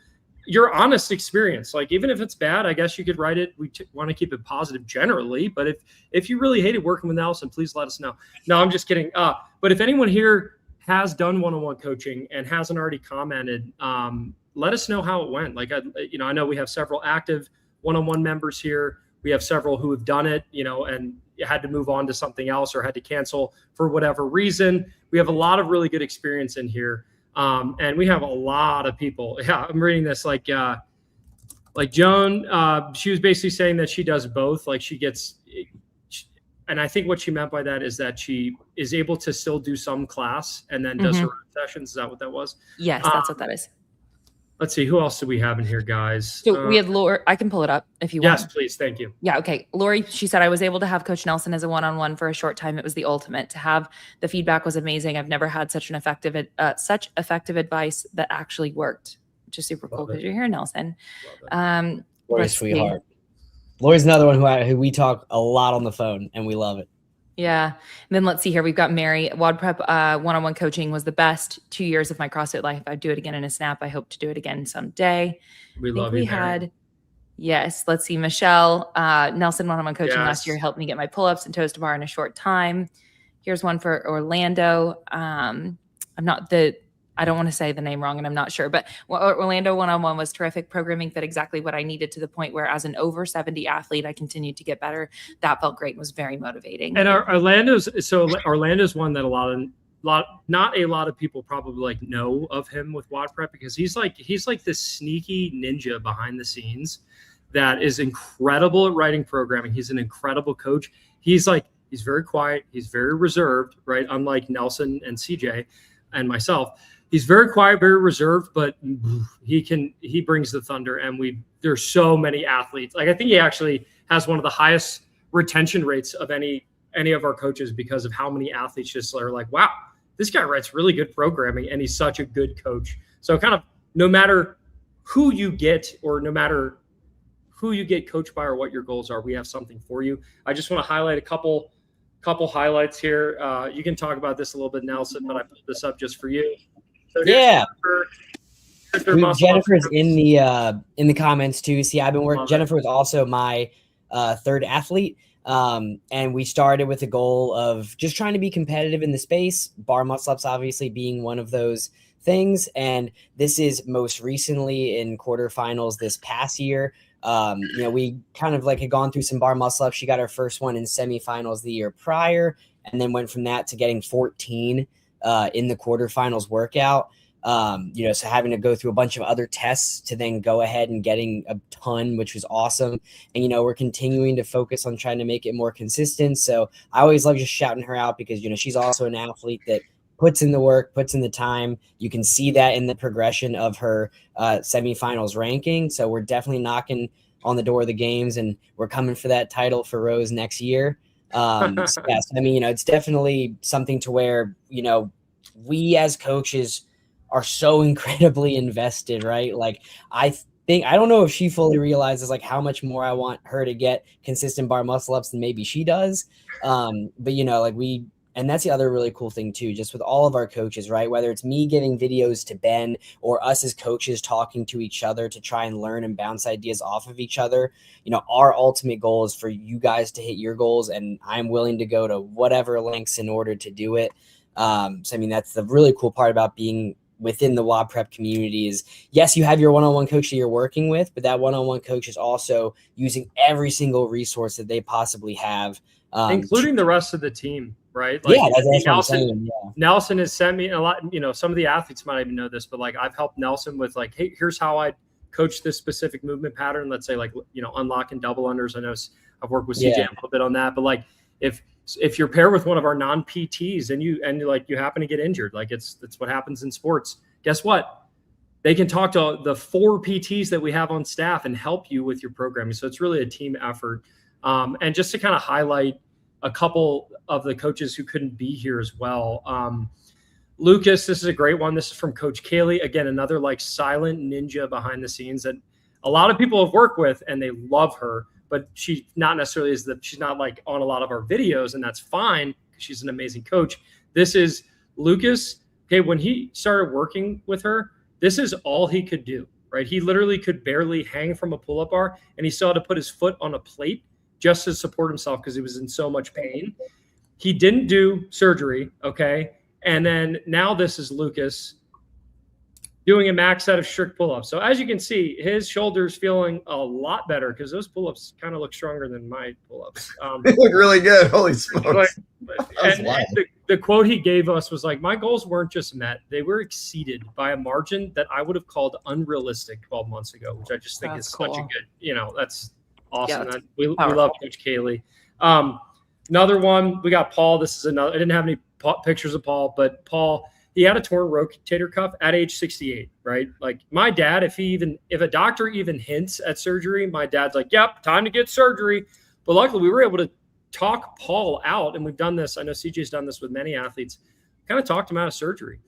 your honest experience. Like, even if it's bad, I guess you could write it. We want to keep it positive generally, but if you really hated working with Nelson, please let us know. No, I'm just kidding. But if anyone here has done one-on-one coaching and hasn't already commented, let us know how it went. Like, I know we have several active one-on-one members here. We have several who have done it, and had to move on to something else or had to cancel for whatever reason. We have a lot of really good experience in here. And we have a lot of people. Yeah, I'm reading this like Joan, she was basically saying that she does both. Like and I think what she meant by that is that she is able to still do some class and then does her own sessions. Is that what that was? Yes, that's what that is. Let's see, who else do we have in here, guys? So we had Lori. I can pull it up if you want. Yes, please. Thank you. Yeah. Okay. Lori, she said, I was able to have Coach Nelson as a one-on-one for a short time. It was the ultimate. To have the feedback was amazing. I've never had such effective advice that actually worked, which is super cool because you're here, Nelson. Lori's sweetheart. Lori's another one who we talk a lot on the phone, and we love it. Yeah. And then let's see here. We've got Mary. WODprep one-on-one coaching was the best 2 years of my CrossFit life. I'd do it again in a snap. I hope to do it again someday. We love you, Mary. Yes. Let's see. Michelle, Nelson one-on-one coaching last year helped me get my pull-ups and toes to bar in a short time. Here's one for Orlando. I don't want to say the name wrong and I'm not sure, but Orlando one-on-one was terrific. Programming fit exactly what I needed, to the point where as an over 70 athlete, I continued to get better. That felt great and was very motivating. And Orlando's one that a lot of not a lot of people probably like know of him with WODprep, because he's like this sneaky ninja behind the scenes that is incredible at writing programming. He's an incredible coach. He's very quiet. He's very reserved, right? Unlike Nelson and CJ and myself. He's very quiet, very reserved, but he brings the thunder. And there's so many athletes. Like, I think he actually has one of the highest retention rates of any of our coaches, because of how many athletes just are like, wow, this guy writes really good programming and he's such a good coach. So kind of no matter who you get, or no matter who you get coached by or what your goals are, we have something for you. I just want to highlight a couple highlights here. You can talk about this a little bit, Nelson, but I put this up just for you. So yeah. Jennifer's in the comments too. See, I've been working. Jennifer was also my third athlete. And we started with a goal of just trying to be competitive in the space, bar muscle ups obviously being one of those things. And this is most recently in quarterfinals this past year. We kind of like had gone through some bar muscle ups. She got her first one in semifinals the year prior, and then went from that to getting 14 in the quarterfinals workout. So having to go through a bunch of other tests to then go ahead and getting a ton, which was awesome. And, we're continuing to focus on trying to make it more consistent. So I always love just shouting her out, because, she's also an athlete that puts in the work, puts in the time. You can see that in the progression of her semifinals ranking. So we're definitely knocking on the door of the games, and we're coming for that title for Rose next year. It's definitely something to where, we as coaches are so incredibly invested, right? Like, I don't know if she fully realizes like how much more I want her to get consistent bar muscle ups than maybe she does. And that's the other really cool thing too, just with all of our coaches, right? Whether it's me giving videos to Ben, or us as coaches talking to each other to try and learn and bounce ideas off of each other. Our ultimate goal is for you guys to hit your goals, and I'm willing to go to whatever lengths in order to do it. That's the really cool part about being within the WODprep community is, yes, you have your one-on-one coach that you're working with, but that one-on-one coach is also using every single resource that they possibly have, including the rest of the team, right? Like, that's what I'm saying. Yeah. Nelson has sent me a lot. Some of the athletes might even know this, but like, I've helped Nelson with like, hey, here's how I coach this specific movement pattern. Let's say like, unlock and double unders. I know I've worked with CJ a little bit on that, but like, if you're paired with one of our non-PTs and you happen to get injured, like it's what happens in sports. Guess what? They can talk to the 4 PTs that we have on staff and help you with your programming. So it's really a team effort. And just to kind of highlight a couple of the coaches who couldn't be here as well. Lucas, this is a great one. This is from Coach Kaylee. Again, another like silent ninja behind the scenes that a lot of people have worked with and they love her. But she not necessarily she's not like on a lot of our videos, and that's fine because she's an amazing coach. This is Lucas. Okay, when he started working with her, this is all he could do, right? He literally could barely hang from a pull-up bar, and he still had to put his foot on a plate just to support himself because he was in so much pain. He didn't do surgery, okay? And then now this is Lucas doing a max set of strict pull-ups. So as you can see, his shoulder's feeling a lot better because those pull-ups kind of look stronger than my pull-ups. They look really good. Holy smokes. And the quote he gave us was like, my goals weren't just met. They were exceeded by a margin that I would have called unrealistic 12 months ago, which I just think is such a good, that's awesome. Yeah, we love Coach Kaylee. Another one, we got Paul. This is another, I didn't have any pictures of Paul, but Paul, he had a torn rotator cuff at age 68, right? Like my dad, if a doctor even hints at surgery, my dad's like, yep, time to get surgery. But luckily we were able to talk Paul out. And we've done this. I know CJ's done this with many athletes, kind of talked him out of surgery.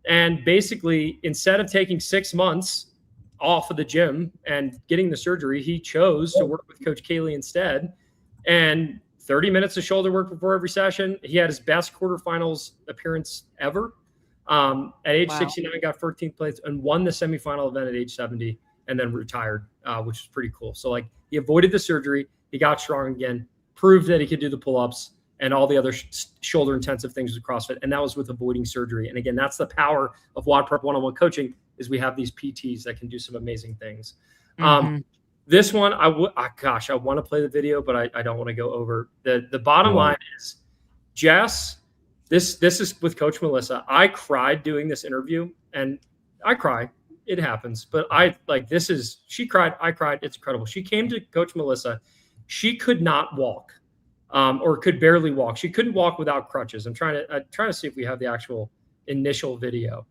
And basically, instead of taking 6 months off of the gym and getting the surgery, he chose to work with Coach Kaylee instead. And 30 minutes of shoulder work before every session. He had his best quarterfinals appearance ever. At age 69, got 14th place and won the semifinal event at age 70 and then retired, which is pretty cool. So like he avoided the surgery. He got strong again, proved that he could do the pull-ups and all the other shoulder intensive things with CrossFit. And that was with avoiding surgery. And again, that's the power of WODprep one-on-one coaching is we have these PTs that can do some amazing things. This one, I want to play the video, but I don't want to go over. The bottom line is Jess This is with Coach Melissa. I cried doing this interview, and I cry. It happens, but she cried. I cried. It's incredible. She came to Coach Melissa. She could not walk, or could barely walk. She couldn't walk without crutches. I'm trying to see if we have the actual initial video.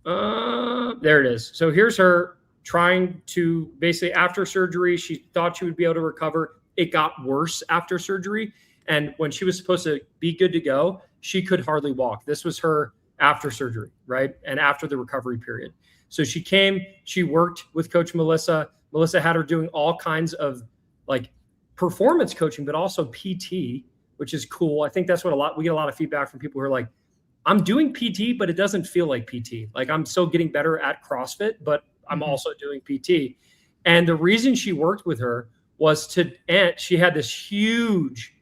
There it is. So here's her trying to basically, after surgery, she thought she would be able to recover. It got worse after surgery. And when she was supposed to be good to go, she could hardly walk. This was her after surgery, right? And after the recovery period. So she came, she worked with Coach Melissa. Melissa had her doing all kinds of like performance coaching, but also PT, which is cool. I think that's what we get a lot of feedback from people who are like, I'm doing PT, but it doesn't feel like PT. Like I'm still getting better at CrossFit, but I'm also doing PT. And the reason she worked with her was she had this huge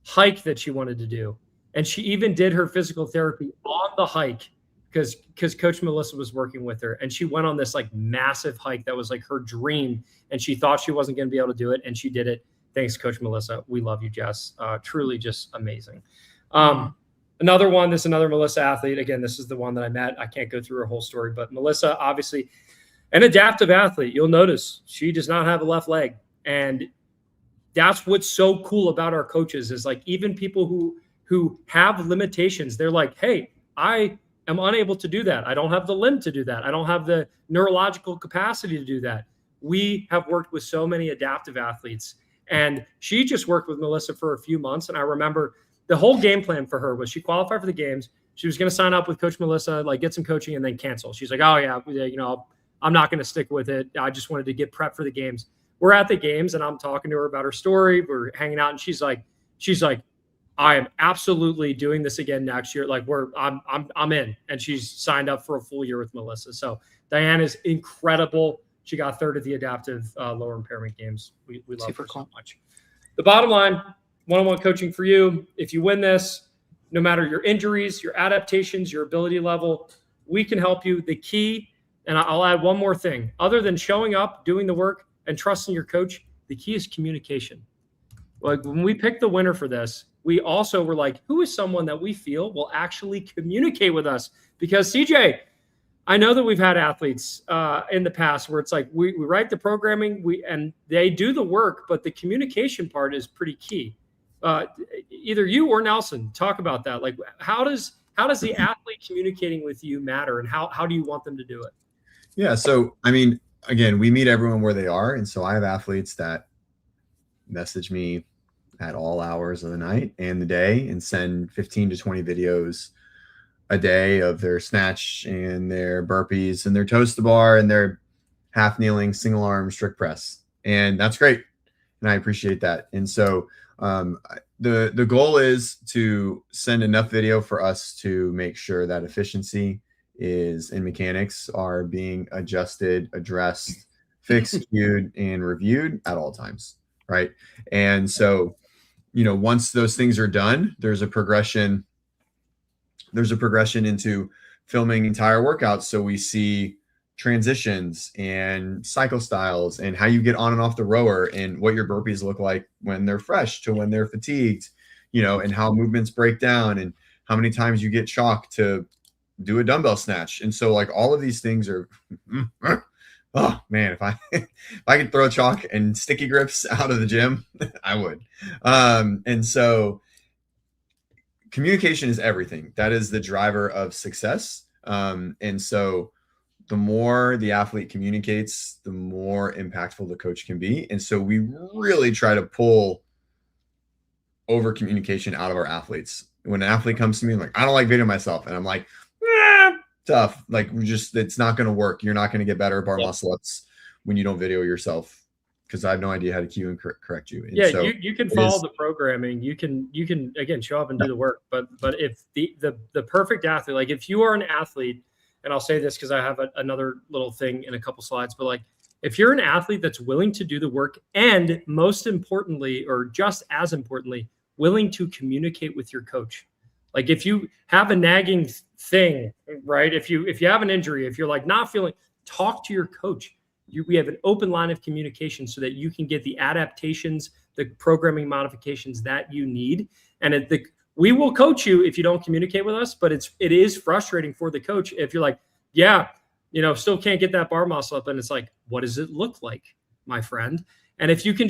hike that she wanted to do. And she even did her physical therapy on the hike because Coach Melissa was working with her. And she went on this like massive hike that was like her dream. And she thought she wasn't going to be able to do it. And she did it. Thanks, Coach Melissa. We love you, Jess. Truly just amazing. Another one, this is another Melissa athlete. Again, this is the one that I met. I can't go through her whole story, but Melissa, obviously an adaptive athlete. You'll notice she does not have a left leg. And that's what's so cool about our coaches is like, even people who have limitations, they're like, hey, I am unable to do that. I don't have the limb to do that. I don't have the neurological capacity to do that. We have worked with so many adaptive athletes, and she just worked with Melissa for a few months. And I remember the whole game plan for her was she qualified for the games. She was going to sign up with Coach Melissa, like get some coaching and then cancel. She's like, oh yeah, I'm not going to stick with it. I just wanted to get prepped for the games. We're at the games and I'm talking to her about her story. We're hanging out and she's like, I am absolutely doing this again next year. Like I'm in. And she's signed up for a full year with Melissa. So Diane is incredible. She got third at the adaptive lower impairment games. We love her so much. The bottom line, one-on-one coaching for you. If you win this, no matter your injuries, your adaptations, your ability level, we can help you. The key, and I'll add one more thing, other than showing up, doing the work, and trusting your coach, the key is communication. Like when we picked the winner for this, we also were like, who is someone that we feel will actually communicate with us? Because CJ, I know that we've had athletes in the past where it's like we write the programming, and they do the work, but the communication part is pretty key. Either you or Nelson, talk about that. Like how does the athlete communicating with you matter, and how do you want them to do it? Yeah. So, I mean, again, we meet everyone where they are. And so I have athletes that message me at all hours of the night and the day and send 15 to 20 videos a day of their snatch and their burpees and their toes to bar and their half kneeling, single arm strict press. And that's great. And I appreciate that. And so the goal is to send enough video for us to make sure that efficiency and mechanics are being adjusted, addressed, fixed, cued, and reviewed at all times. Right. And so, once those things are done, there's a progression into filming entire workouts. So we see transitions and cycle styles and how you get on and off the rower and what your burpees look like when they're fresh to when they're fatigued, and how movements break down and how many times you get chalk to do a dumbbell snatch. And so like all of these things are, oh man, if I could throw chalk and sticky grips out of the gym, I would. And so communication is everything. That is the driver of success. And so the more the athlete communicates, the more impactful the coach can be. And so we really try to pull over communication out of our athletes. When an athlete comes to me, I'm like, I don't like videoing myself. And I'm like, tough. Like it's not going to work. You're not going to get better at bar muscle ups when you don't video yourself, because I have no idea how to cue and correct you. And so you can follow the programming. You can again show up and do the work. But if the perfect athlete, like if you are an athlete, and I'll say this because I have another little thing in a couple slides, but like if you're an athlete that's willing to do the work, and most importantly, or just as importantly, willing to communicate with your coach. Like if you have a nagging thing, right? If you have an injury, if you're like not feeling, talk to your coach. We have an open line of communication so that you can get the adaptations, the programming modifications that you need. And we will coach you if you don't communicate with us, but it is frustrating for the coach if you're like, yeah, still can't get that bar muscle up. And it's like, what does it look like, my friend? And if you can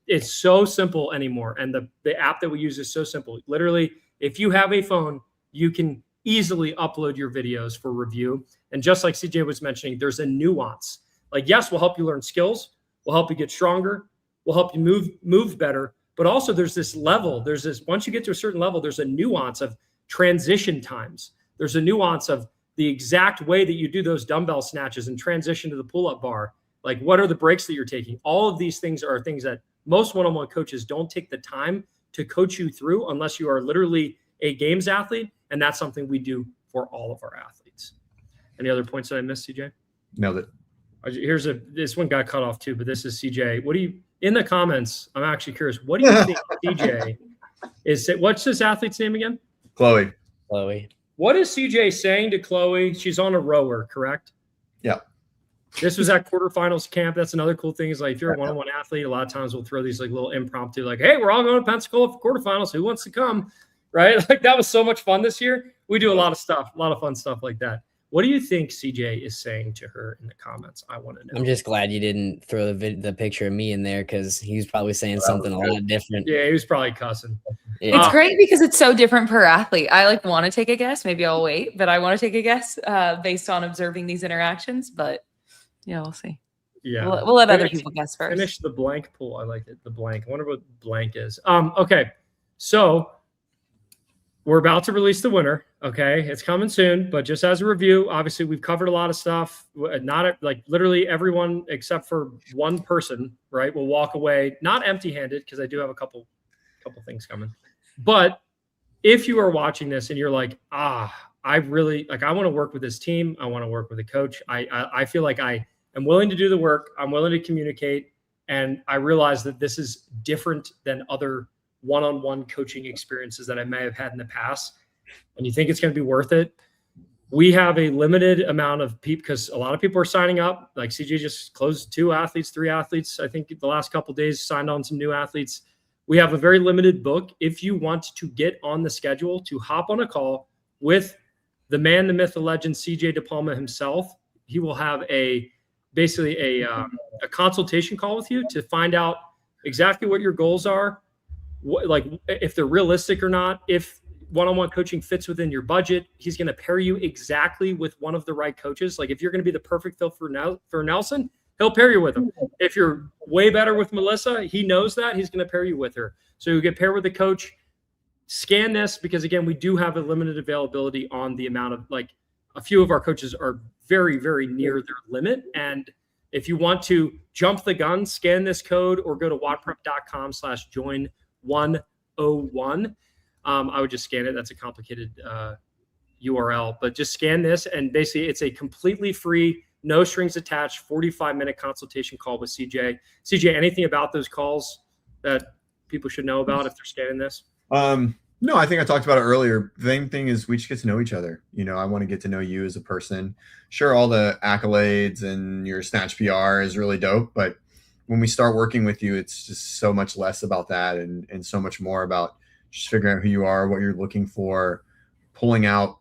it's so simple anymore. And the app that we use is so simple. Literally, if you have a phone, you can easily upload your videos for review. And just like CJ was mentioning, there's a nuance. Like, yes, we'll help you learn skills. We'll help you get stronger. We'll help you move better. But also there's this level. Once you get to a certain level, there's a nuance of transition times. There's a nuance of the exact way that you do those dumbbell snatches and transition to the pull-up bar. Like, what are the breaks that you're taking? All of these things are things that most one-on-one coaches don't take the time to coach you through unless you are literally a games athlete. And that's something we do for all of our athletes. Any other points that I missed, CJ? Nailed it. This one got cut off too, but this is CJ. In the comments, I'm actually curious, what do you think CJ what's this athlete's name again? Chloe. What is CJ saying to Chloe? She's on a rower, correct? Yeah. This was at quarterfinals camp. That's another cool thing is like, if you're a one-on-one athlete, a lot of times we'll throw these like little impromptu, like, hey, we're all going to Pensacola for quarterfinals. Who wants to come? Right? Like, that was so much fun this year. We do a lot of stuff, a lot of fun stuff like that. What do you think CJ is saying to her in the comments? I want to know. I'm just glad you didn't throw the picture of me in there because he was probably saying something a lot different. Yeah, he was probably cussing. Yeah. It's great because it's so different per athlete. I want to take a guess. Maybe I'll wait, but I want to take a guess based on observing these interactions. But yeah, we'll see. Yeah, we'll let other people guess first. Finish the blank pool. I like it. The blank. I wonder what blank is. Okay, so we're about to release the winner. Okay, it's coming soon, but just as a review, obviously we've covered a lot of stuff. Not like literally everyone except for one person, right, will walk away not empty-handed because I do have a couple things coming. But if you are watching this and you're like, I really I want to work with this team. I want to work with a coach. I feel like I am willing to do the work. I'm willing to communicate, and I realize that this is different than other one-on-one coaching experiences that I may have had in the past, and you think it's going to be worth it. We have a limited amount of people because a lot of people are signing up. Like CJ just closed 3 athletes. I think the last couple of days signed on some new athletes. We have a very limited book. If you want to get on the schedule to hop on a call with the man, the myth, the legend, CJ DePalma himself, he will have basically a consultation call with you to find out exactly what your goals are, if they're realistic or not, if one-on-one coaching fits within your budget. He's going to pair you exactly with one of the right coaches. Like, if you're going to be the perfect fit for Nelson, he'll pair you with him. If you're way better with Melissa, he knows that. He's going to pair you with her. So you get paired with the coach. Scan this because, again, we do have a limited availability on the amount of, a few of our coaches are very, very near their limit. And if you want to jump the gun, scan this code or go to WODprep.com/join101. I would just scan it. That's a complicated URL, but just scan this. And basically it's a completely free, no strings attached, 45-minute consultation call with CJ. CJ, anything about those calls that people should know about if they're scanning this? No, I think I talked about it earlier. The main thing is we just get to know each other. I want to get to know you as a person. Sure, all the accolades and your snatch PR is really dope, but when we start working with you, it's just so much less about that and so much more about just figuring out who you are, what you're looking for, pulling out,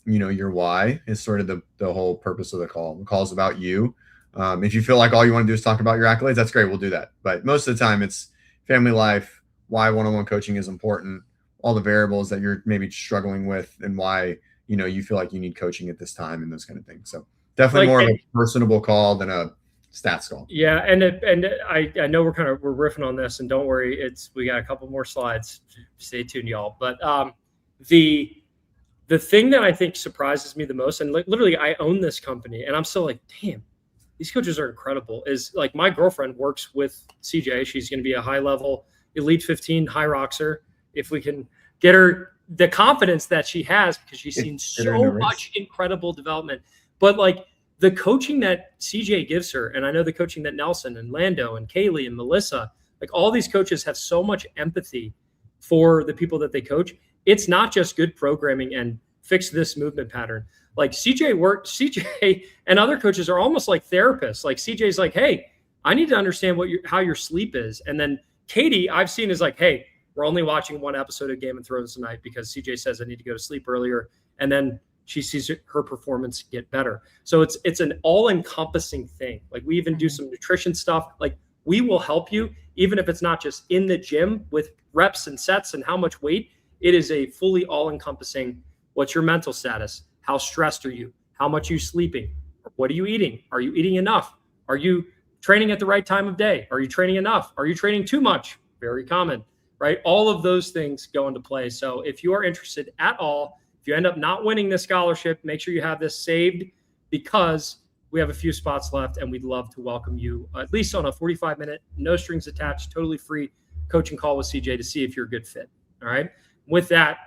your why is sort of the whole purpose of the call. The call is about you. If you feel like all you want to do is talk about your accolades, that's great. We'll do that. But most of the time it's family life, why one-on-one coaching is important, all the variables that you're maybe struggling with and why, you feel like you need coaching at this time and those kind of things. So definitely more of a personable call than a stats call. Yeah. And I know we're riffing on this, and don't worry, we got a couple more slides. Stay tuned, y'all. But the thing that I think surprises me the most, and literally I own this company and I'm still like, damn, these coaches are incredible, is my girlfriend works with CJ. She's going to be a high level Elite 15 high roxer. If we can get her the confidence that she has, because she's seen so much incredible development, but the coaching that CJ gives her, and I know the coaching that Nelson and Lando and Kaylee and Melissa, all these coaches have so much empathy for the people that they coach. It's not just good programming and fix this movement pattern. CJ and other coaches are almost like therapists. CJ's hey, I need to understand how your sleep is. And then Katie, I've seen is hey, We're only watching one episode of Game of Thrones tonight because CJ says I need to go to sleep earlier. And then she sees her performance get better. So it's an all-encompassing thing. Like we even do some nutrition stuff. Like we will help you, even if it's not just in the gym with reps and sets and how much weight. It is a fully all-encompassing, what's your mental status? How stressed are you? How much are you sleeping? What are you eating? Are you eating enough? Are you training at the right time of day? Are you training enough? Are you training too much? Very common, right? All of those things go into play. So if you are interested at all, if you end up not winning this scholarship, make sure you have this saved because we have a few spots left and we'd love to welcome you at least on a 45-minute, no strings attached, totally free coaching call with CJ to see if you're a good fit. All right. With that,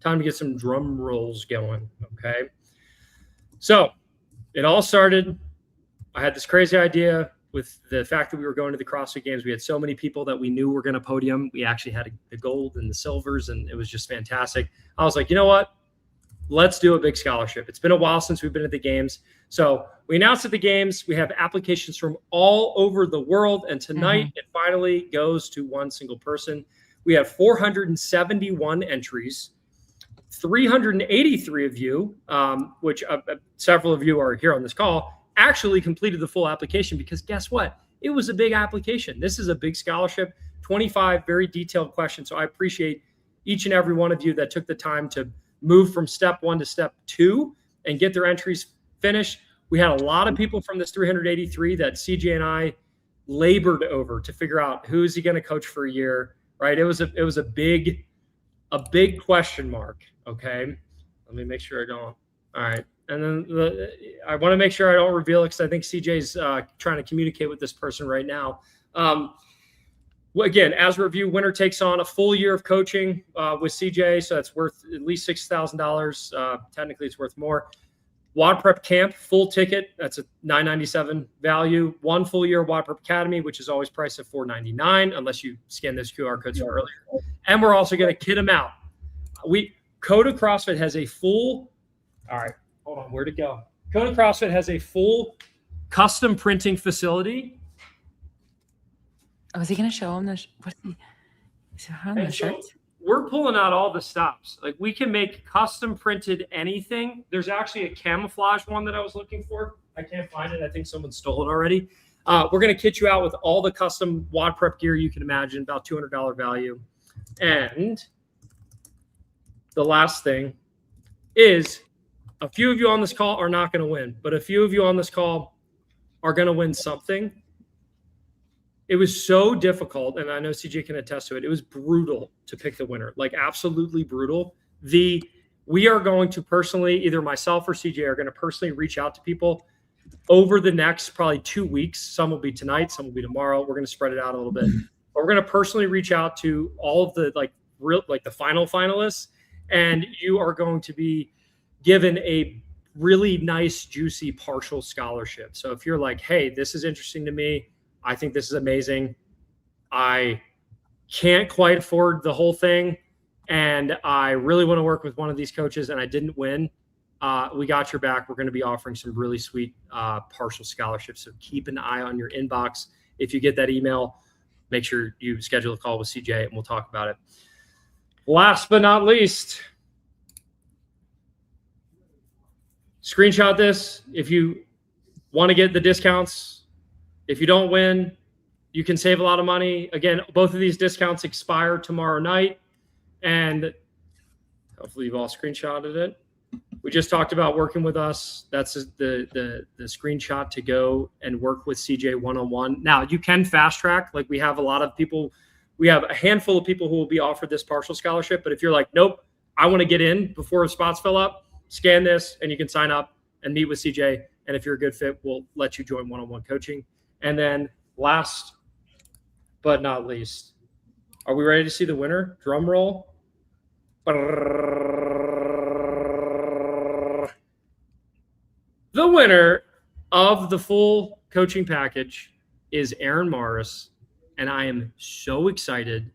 time to get some drum rolls going. Okay. So it all started. I had this crazy idea with the fact that we were going to the CrossFit Games. We had so many people that we knew were going to podium. We actually had the gold and the silvers, and it was just fantastic. I was like, you know what? Let's do a big scholarship. It's been a while since we've been at the games. So we announced at the games, we have applications from all over the world. And tonight it finally goes to one single person. We have 471 entries, 383 of you, which several of you are here on this call, actually completed the full application because guess what? It was a big application. This is a big scholarship, 25 very detailed questions. So I appreciate each and every one of you that took the time to move from step 1 to step 2 and get their entries finished. We had a lot of people from this 383 that CJ and I labored over to figure out who is he going to coach for a year, right? It was a big question mark. Okay. Let me make sure I don't. All right. And then I want to make sure I don't reveal it because I think CJ's trying to communicate with this person right now. Again, as a review, winner takes on a full year of coaching with CJ. So that's worth at least $6,000. Technically, it's worth more. WODprep Camp, full ticket. That's a $997 value. 1 full year of WODprep Academy, which is always priced at $499 unless you scan those QR codes from earlier. And we're also going to kit them out. Coda CrossFit has a full. All right, hold on. Where'd it go? Coda CrossFit has a full custom printing facility. Oh, is he going to show him the shirts? We're pulling out all the stops. Like we can make custom printed anything. There's actually a camouflage one that I was looking for. I can't find it. I think someone stole it already. We're going to kit you out with all the custom WODprep gear you can imagine, about $200 value. And the last thing is a few of you on this call are not going to win, but a few of you on this call are going to win something. It was so difficult, and I know CJ can attest to it. It was brutal to pick the winner, like absolutely brutal. We are going to personally, either myself or CJ are going to personally reach out to people over the next probably 2 weeks. Some will be tonight, some will be tomorrow. We're going to spread it out a little bit. But we're going to personally reach out to all of the the final finalists, and you are going to be given a really nice, juicy partial scholarship. So if you're like, hey, this is interesting to me, I think this is amazing, I can't quite afford the whole thing, and I really want to work with one of these coaches and I didn't win, we got your back. We're going to be offering some really sweet partial scholarships. So keep an eye on your inbox. If you get that email, make sure you schedule a call with CJ and we'll talk about it. Last but not least, screenshot this if you want to get the discounts. If you don't win, you can save a lot of money. Again, both of these discounts expire tomorrow night, and hopefully you've all screenshotted it. We just talked about working with us. That's the screenshot to go and work with CJ one-on-one. Now, you can fast track. Like we have a lot of people. We have a handful of people who will be offered this partial scholarship. But if you're like, nope, I want to get in before spots fill up, scan this, and you can sign up and meet with CJ. And if you're a good fit, we'll let you join one-on-one coaching. And then last but not least, are we ready to see the winner? Drum roll. The winner of the full coaching package is Erin Morris. And I am so excited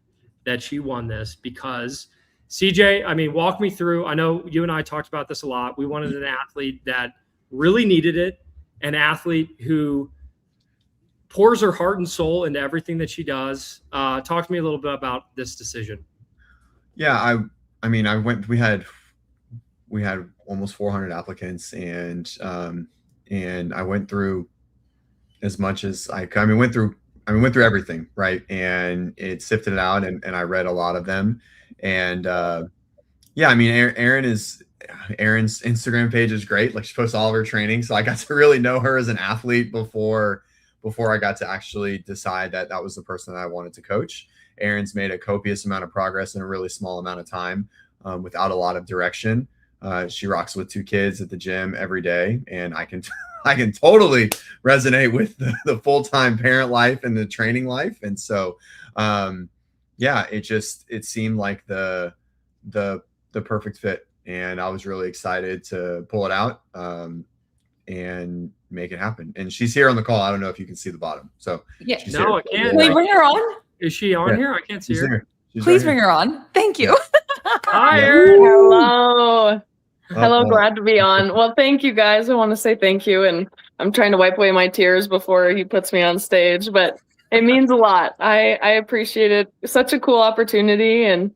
that she won this because CJ, walk me through. I know you and I talked about this a lot. We wanted an athlete that really needed it, an athlete who pours her heart and soul into everything that she does. Talk to me a little bit about this decision. Yeah, I mean, we had almost 400 applicants, and I went through as much as I could. I mean, went through everything, right? And it sifted it out, and I read a lot of them. And yeah, I mean, Erin's Instagram page is great. Like, she posts all of her training, so I got to really know her as an athlete before I got to actually decide that that was the person that I wanted to coach. Erin's made a copious amount of progress in a really small amount of time, without a lot of direction. She rocks with 2 kids at the gym every day, and I can totally resonate with the full-time parent life and the training life. And so, yeah, it seemed like the perfect fit, and I was really excited to pull it out, and make it happen. And she's here on the call. I don't know if you can see the bottom. So yeah, no, I can't. Can we bring her on? Is she on here? I can't see her. Please bring her on. Thank you. Hi, Erin. Hello. Hello, glad to be on. Well, thank you guys. I want to say thank you, and I'm trying to wipe away my tears before he puts me on stage, but it means a lot. I appreciate it. Such a cool opportunity, and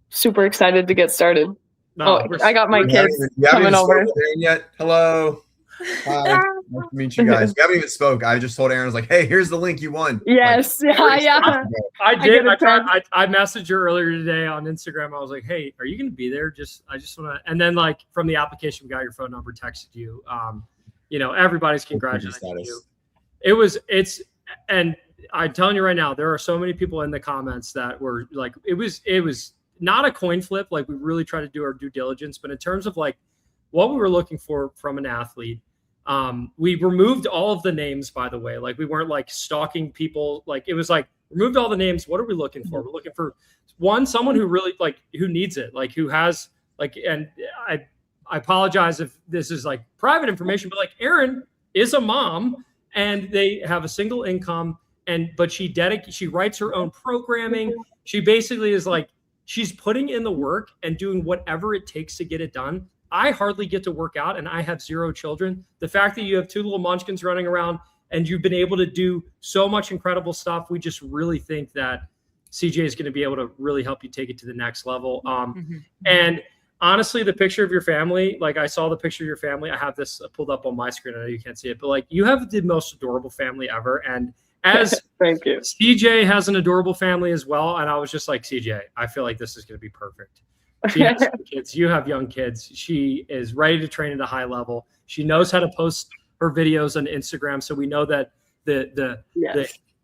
super excited to get started. I got my kids coming over. Yet. Hello. Hi. Nice to meet you guys. We haven't even spoke. I just told Erin, I was like, hey, here's the link you won. Yes. Like, yeah. I did. I messaged her earlier today on Instagram. I was like, hey, are you going to be there? I just want to, and then like from the application, we got your phone number, texted you. Everybody's congratulating you. And I'm telling you right now, there are so many people in the comments that were like, it was not a coin flip. Like, we really tried to do our due diligence, but in terms of like what we were looking for from an athlete, we removed all of the names, by the way. Like, we weren't like stalking people. Like, it was like, removed all the names. What are we looking for? We're looking for someone who really like, who needs it, like who has like, and I apologize if this is like private information, but like Erin is a mom and they have a single income, but she writes her own programming. She basically is like, she's putting in the work and doing whatever it takes to get it done. I hardly get to work out, and I have 0 children. The fact that you have 2 little munchkins running around and you've been able to do so much incredible stuff, we just really think that CJ is going to be able to really help you take it to the next level. And honestly, the picture of your family, like, I saw the picture of your family. I have this pulled up on my screen. I know you can't see it, but like, you have the most adorable family ever. And as thank you, CJ has an adorable family as well. And I was just like, CJ, I feel like this is going to be perfect. She has kids. You have young kids. She is ready to train at a high level. She knows how to post her videos on Instagram. So we know that the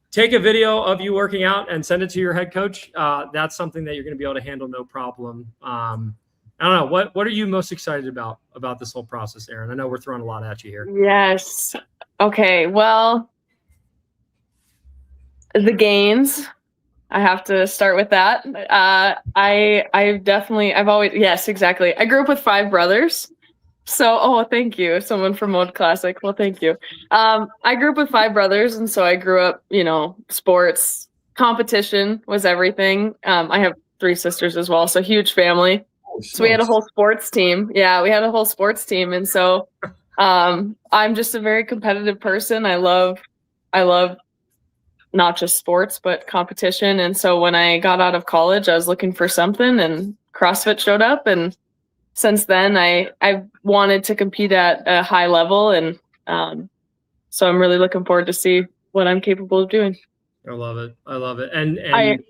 take a video of you working out and send it to your head coach. That's something that you're going to be able to handle no problem. I don't know. What are you most excited about this whole process, Erin? I know we're throwing a lot at you here. Yes. Okay. Well, the gains. I have to start with that. I've always, yes, exactly. I grew up with 5 brothers. So, thank you. Someone from Mode Classic. Well, thank you. I grew up with 5 brothers. And so I grew up, sports, competition was everything. I have 3 sisters as well. So huge family. So we had a whole sports team. Yeah, we had a whole sports team. And so I'm just a very competitive person. I love not just sports, but competition. And so when I got out of college, I was looking for something, and CrossFit showed up. And since then, I wanted to compete at a high level. And so I'm really looking forward to see what I'm capable of doing. I love it. And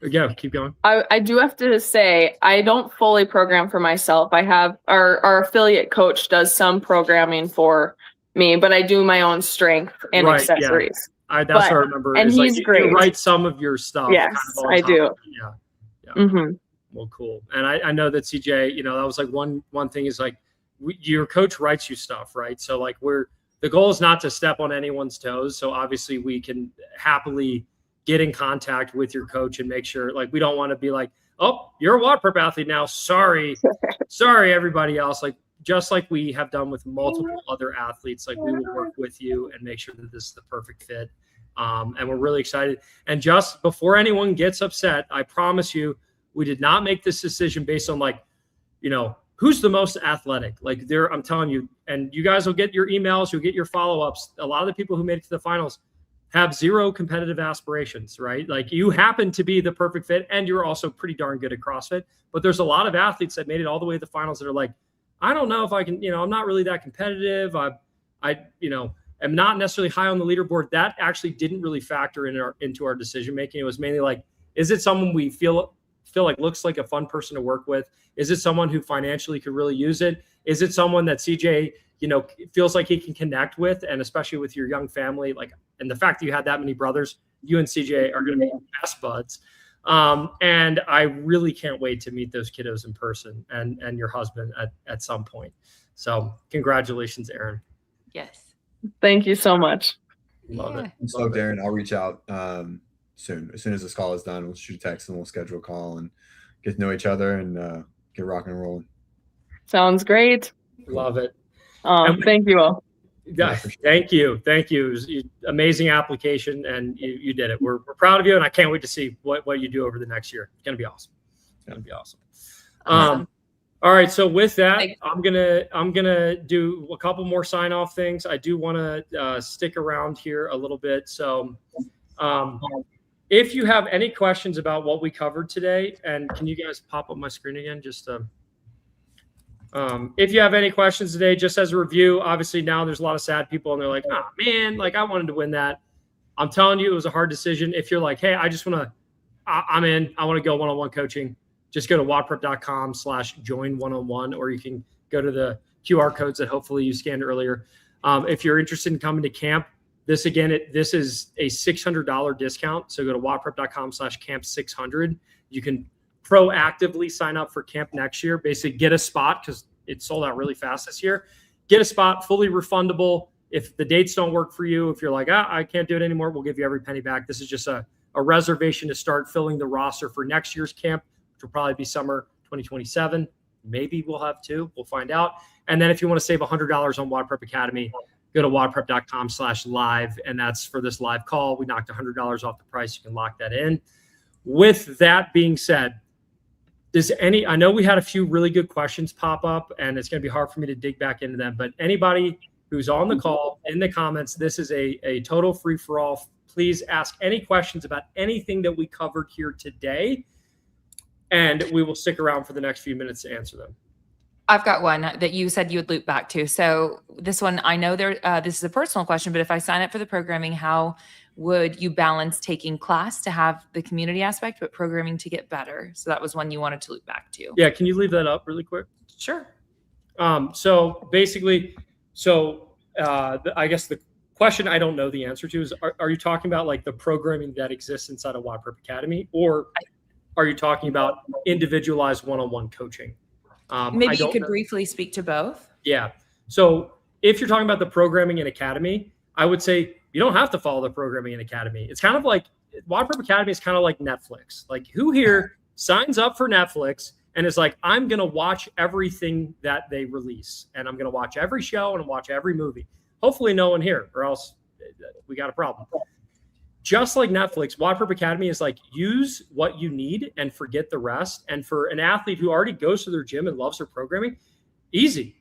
yeah, keep going. I do have to say, I don't fully program for myself. I have our affiliate coach does some programming for me, but I do my own strength and accessories. Yeah. That's what I remember. And he's great. You write some of your stuff. Yes, I do. Yeah. Mm-hmm. Well, cool. And I know that CJ, that was like one thing is like your coach writes you stuff, right? So like the goal is not to step on anyone's toes. So obviously we can happily get in contact with your coach and make sure, like, we don't want to be like, oh, you're a WODprep athlete now. Sorry, everybody else. Like, just like we have done with multiple other athletes, like, we will work with you and make sure that this is the perfect fit. And we're really excited. And just before anyone gets upset, I promise you, we did not make this decision based on like, who's the most athletic. Like, I'm telling you, and you guys will get your emails, you'll get your follow-ups. A lot of the people who made it to the finals have zero competitive aspirations, right? Like you happen to be the perfect fit and you're also pretty darn good at CrossFit. But there's a lot of athletes that made it all the way to the finals that are like, I don't know if I can, I'm not really that competitive. I am not necessarily high on the leaderboard. That actually didn't really factor into our decision making. It was mainly like, is it someone we feel like looks like a fun person to work with? Is it someone who financially could really use it? Is it someone that CJ, feels like he can connect with? And especially with your young family, and the fact that you had that many brothers, you and CJ are going to be best buds. And I really can't wait to meet those kiddos in person and your husband at some point. So congratulations, Aaron. Yes. Thank you so much. Love it. So Darren, I'll reach out soon. As soon as this call is done, we'll shoot a text and we'll schedule a call and get to know each other and get rocking and rolling. Sounds great. Love it. Thank you all. Yeah, thank you. It was amazing application, and you did it. We're proud of you, and I can't wait to see what you do over the next year. It's gonna be awesome. Awesome. All right. So with that, I'm gonna do a couple more sign off things. I do want to stick around here a little bit. So, if you have any questions about what we covered today, and can you guys pop up my screen again? Just if you have any questions today, just as a review, obviously now there's a lot of sad people and they're like, oh man, I wanted to win that. I'm telling you, it was a hard decision. If you're like, hey, I'm in, I want to go one-on-one coaching, just go to WODprep.com/join1on1, or you can go to the QR codes that hopefully you scanned earlier. If you're interested in coming to camp, this is a $600 discount. So go to WODprep.com/camp600. You can proactively sign up for camp next year. Basically get a spot because it sold out really fast this year. Get a spot, fully refundable. If the dates don't work for you, if you're like, I can't do it anymore, we'll give you every penny back. This is just a reservation to start filling the roster for next year's camp, which will probably be summer 2027. Maybe we'll have two. We'll find out. And then if you want to save $100 on WODprep Academy, go to WODprep.com/live. And that's for this live call. We knocked $100 off the price. You can lock that in. With that being said, I know we had a few really good questions pop up, and it's going to be hard for me to dig back into them, but anybody who's on the call, in the comments, this is a total free-for-all. Please ask any questions about anything that we covered here today, and we will stick around for the next few minutes to answer them. I've got one that you said you would loop back to. So this one, I know this is a personal question, but if I sign up for the programming, how would you balance taking class to have the community aspect, but programming to get better? So that was one you wanted to loop back to. Yeah. Can you leave that up really quick? Sure. So basically, I guess the question I don't know the answer to is, are you talking about like the programming that exists inside of WODprep Academy, or are you talking about individualized one-on-one coaching? Maybe you could briefly speak to both. Yeah. So if you're talking about the programming in Academy, I would say you don't have to follow the programming in Academy. It's kind of like WODprep Academy is kind of like Netflix. Like, who here signs up for Netflix and is like, I'm going to watch everything that they release, and I'm going to watch every show and watch every movie. Hopefully no one here, or else we got a problem. Just like Netflix, WODprep Academy is like, use what you need and forget the rest. And for an athlete who already goes to their gym and loves their programming, easy.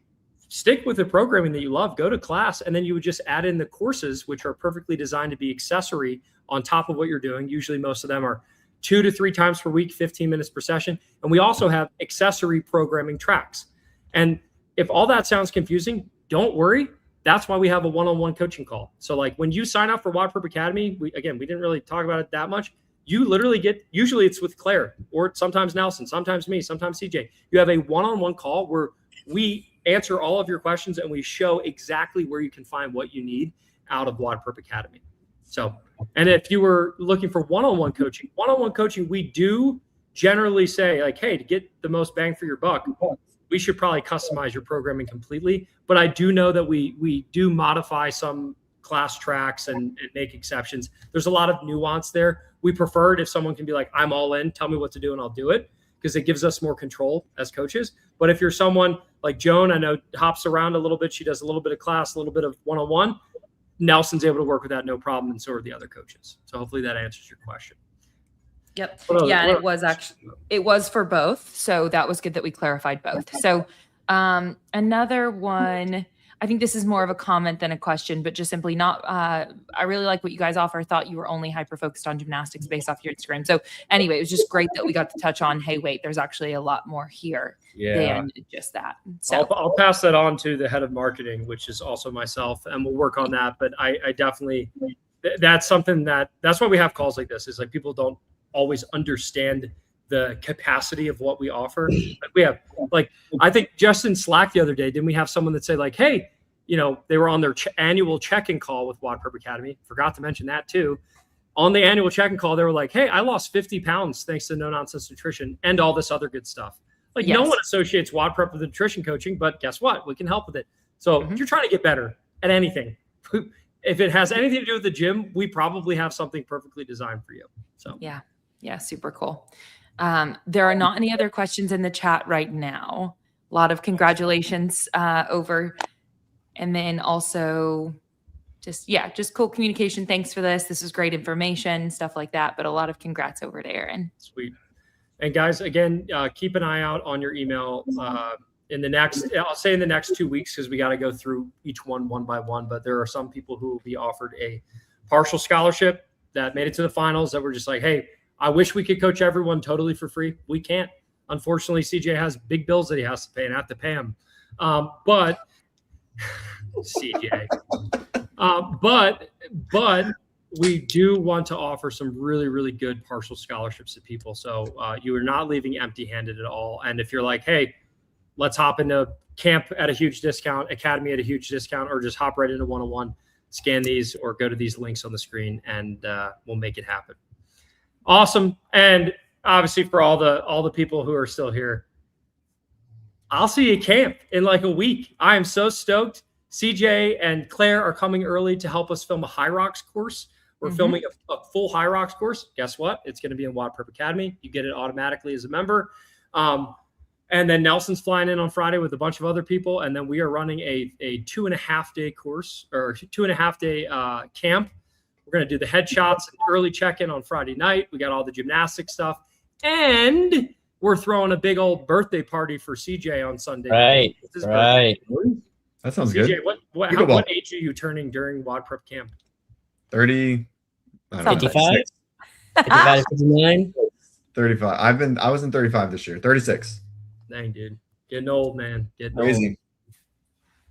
Stick with the programming that you love, go to class, and then you would just add in the courses, which are perfectly designed to be accessory on top of what you're doing. Usually most of them are 2 to 3 times per week, 15 minutes per session. And we also have accessory programming tracks. And if all that sounds confusing, don't worry. That's why we have a one-on-one coaching call. So like when you sign up for WODprep Academy, we didn't really talk about it that much. You literally usually it's with Claire, or sometimes Nelson, sometimes me, sometimes CJ. You have a one-on-one call where we answer all of your questions and we show exactly where you can find what you need out of WODprep Academy. So, and if you were looking for one-on-one coaching, we do generally say like, hey, to get the most bang for your buck, we should probably customize your programming completely. But I do know that we do modify some class tracks and make exceptions. There's a lot of nuance there. We prefer it if someone can be like, I'm all in, tell me what to do and I'll do it, because it gives us more control as coaches. But if you're someone like Joan, I know hops around a little bit. She does a little bit of class, a little bit of one-on-one. Nelson's able to work with that no problem, and so are the other coaches. So hopefully that answers your question. Yep. Yeah, and it was for both. So that was good that we clarified both. So another one, I think this is more of a comment than a question, but just simply not, I really like what you guys offer. Thought you were only hyper-focused on gymnastics based off your Instagram. So anyway, it was just great that we got to touch on, hey, wait, there's actually a lot more here than just that. So I'll pass that on to the head of marketing, which is also myself, and we'll work on that. But I definitely, that's something that's why we have calls like this, is like people don't always understand the capacity of what we offer. Like we have, like, I think just in Slack the other day, didn't we have someone that say like, hey, you know, they were on their annual check-in call with WODprep Academy. Forgot to mention that too. On the annual check-in call, they were like, hey, I lost 50 pounds thanks to No Nonsense Nutrition and all this other good stuff. Like no one associates WODprep with nutrition coaching, but guess what? We can help with it. So if you're trying to get better at anything, if it has anything to do with the gym, we probably have something perfectly designed for you. So yeah, super cool. There are not any other questions in the chat right now. A lot of congratulations over. And then also just cool communication. Thanks for this. This is great information, stuff like that. But a lot of congrats over to Aaron. Sweet. And guys, again, keep an eye out on your email in the next 2 weeks, because we got to go through each one by one. But there are some people who will be offered a partial scholarship that made it to the finals that were just like, hey, I wish we could coach everyone totally for free. We can't. Unfortunately, CJ has big bills that he has to pay, and I have to pay him. But CJ. But we do want to offer some really, really good partial scholarships to people. So you are not leaving empty-handed at all. And if you're like, hey, let's hop into camp at a huge discount, academy at a huge discount, or just hop right into one-on-one, scan these or go to these links on the screen, and we'll make it happen. Awesome. And obviously for all the people who are still here, I'll see you at camp in like a week. I am so stoked. CJ and Claire are coming early to help us film a High Rocks course. We're filming a full High Rocks course. Guess what? It's going to be in WODprep Academy. You get it automatically as a member. And then Nelson's flying in on Friday with a bunch of other people. And then we are running a 2.5-day course, or 2.5-day camp. We're going to do the headshots and early check-in on Friday night. We got all the gymnastics stuff. And we're throwing a big old birthday party for CJ on Sunday. Right. Right. That sounds CJ, good. What age are you turning during WODprep camp? 30. 55? 55 to 59? 35. I was in 35 this year. 36. Dang, dude. Getting old, man. Getting Crazy. old.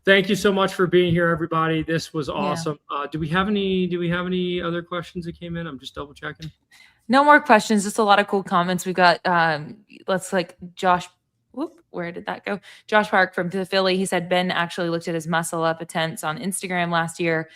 Thank you so much for being here, everybody. This was awesome. Do we have any other questions that came in? I'm just double checking. No more questions. Just a lot of cool comments. We got Josh. Where did that go? Josh Park from Philly. He said Ben actually looked at his muscle up attempts on Instagram last year.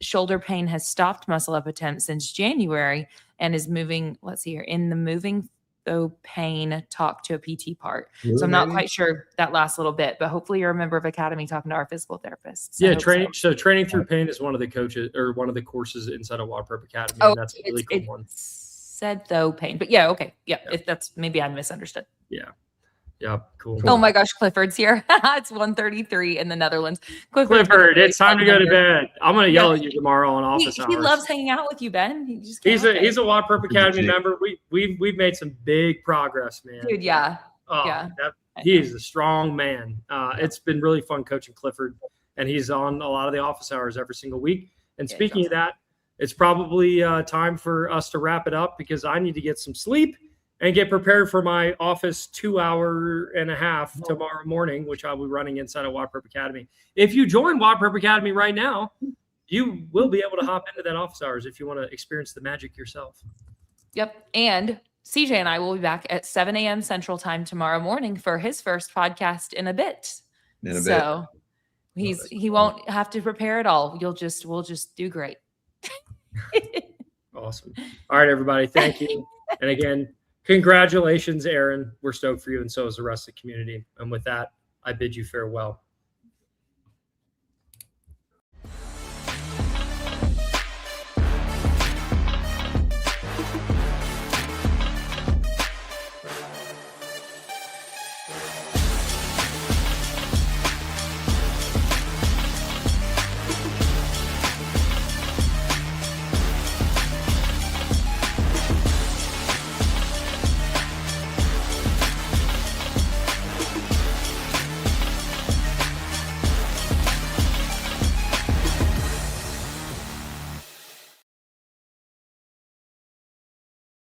Shoulder pain has stopped muscle up attempts since January and is moving. Let's see here. In the moving though pain talk to a PT part. So I'm not quite sure that last little bit, but hopefully you're a member of Academy talking to our physical therapists. Yeah, training. So training through pain is one of the coaches or one of the courses inside of WODprep Academy. Oh, and that's a really cool one. Said though pain, but yeah, okay, yeah. If that's maybe I misunderstood. Yeah, cool. Oh my gosh, Clifford's here. It's 1:33 in the Netherlands. Clifford, it's time to go to bed. I'm gonna yell at you tomorrow on office hours. He loves hanging out with you, Ben. He's a WODprep Academy member. We've made some big progress, man. Dude, yeah. He is a strong man. It's been really fun coaching Clifford, and he's on a lot of the office hours every single week. And speaking of that, it's probably time for us to wrap it up because I need to get some sleep and get prepared for my office 2.5 tomorrow morning, which I'll be running inside of WODprep Academy. If you join WODprep Academy right now, you will be able to hop into that office hours if you want to experience the magic yourself. Yep. And CJ and I will be back at 7 a.m. Central Time tomorrow morning for his first podcast in a bit. So he won't have to prepare at all. We'll just do great. Awesome. All right, everybody. Thank you. And again, congratulations, Aaron. We're stoked for you, and so is the rest of the community. And with that, I bid you farewell.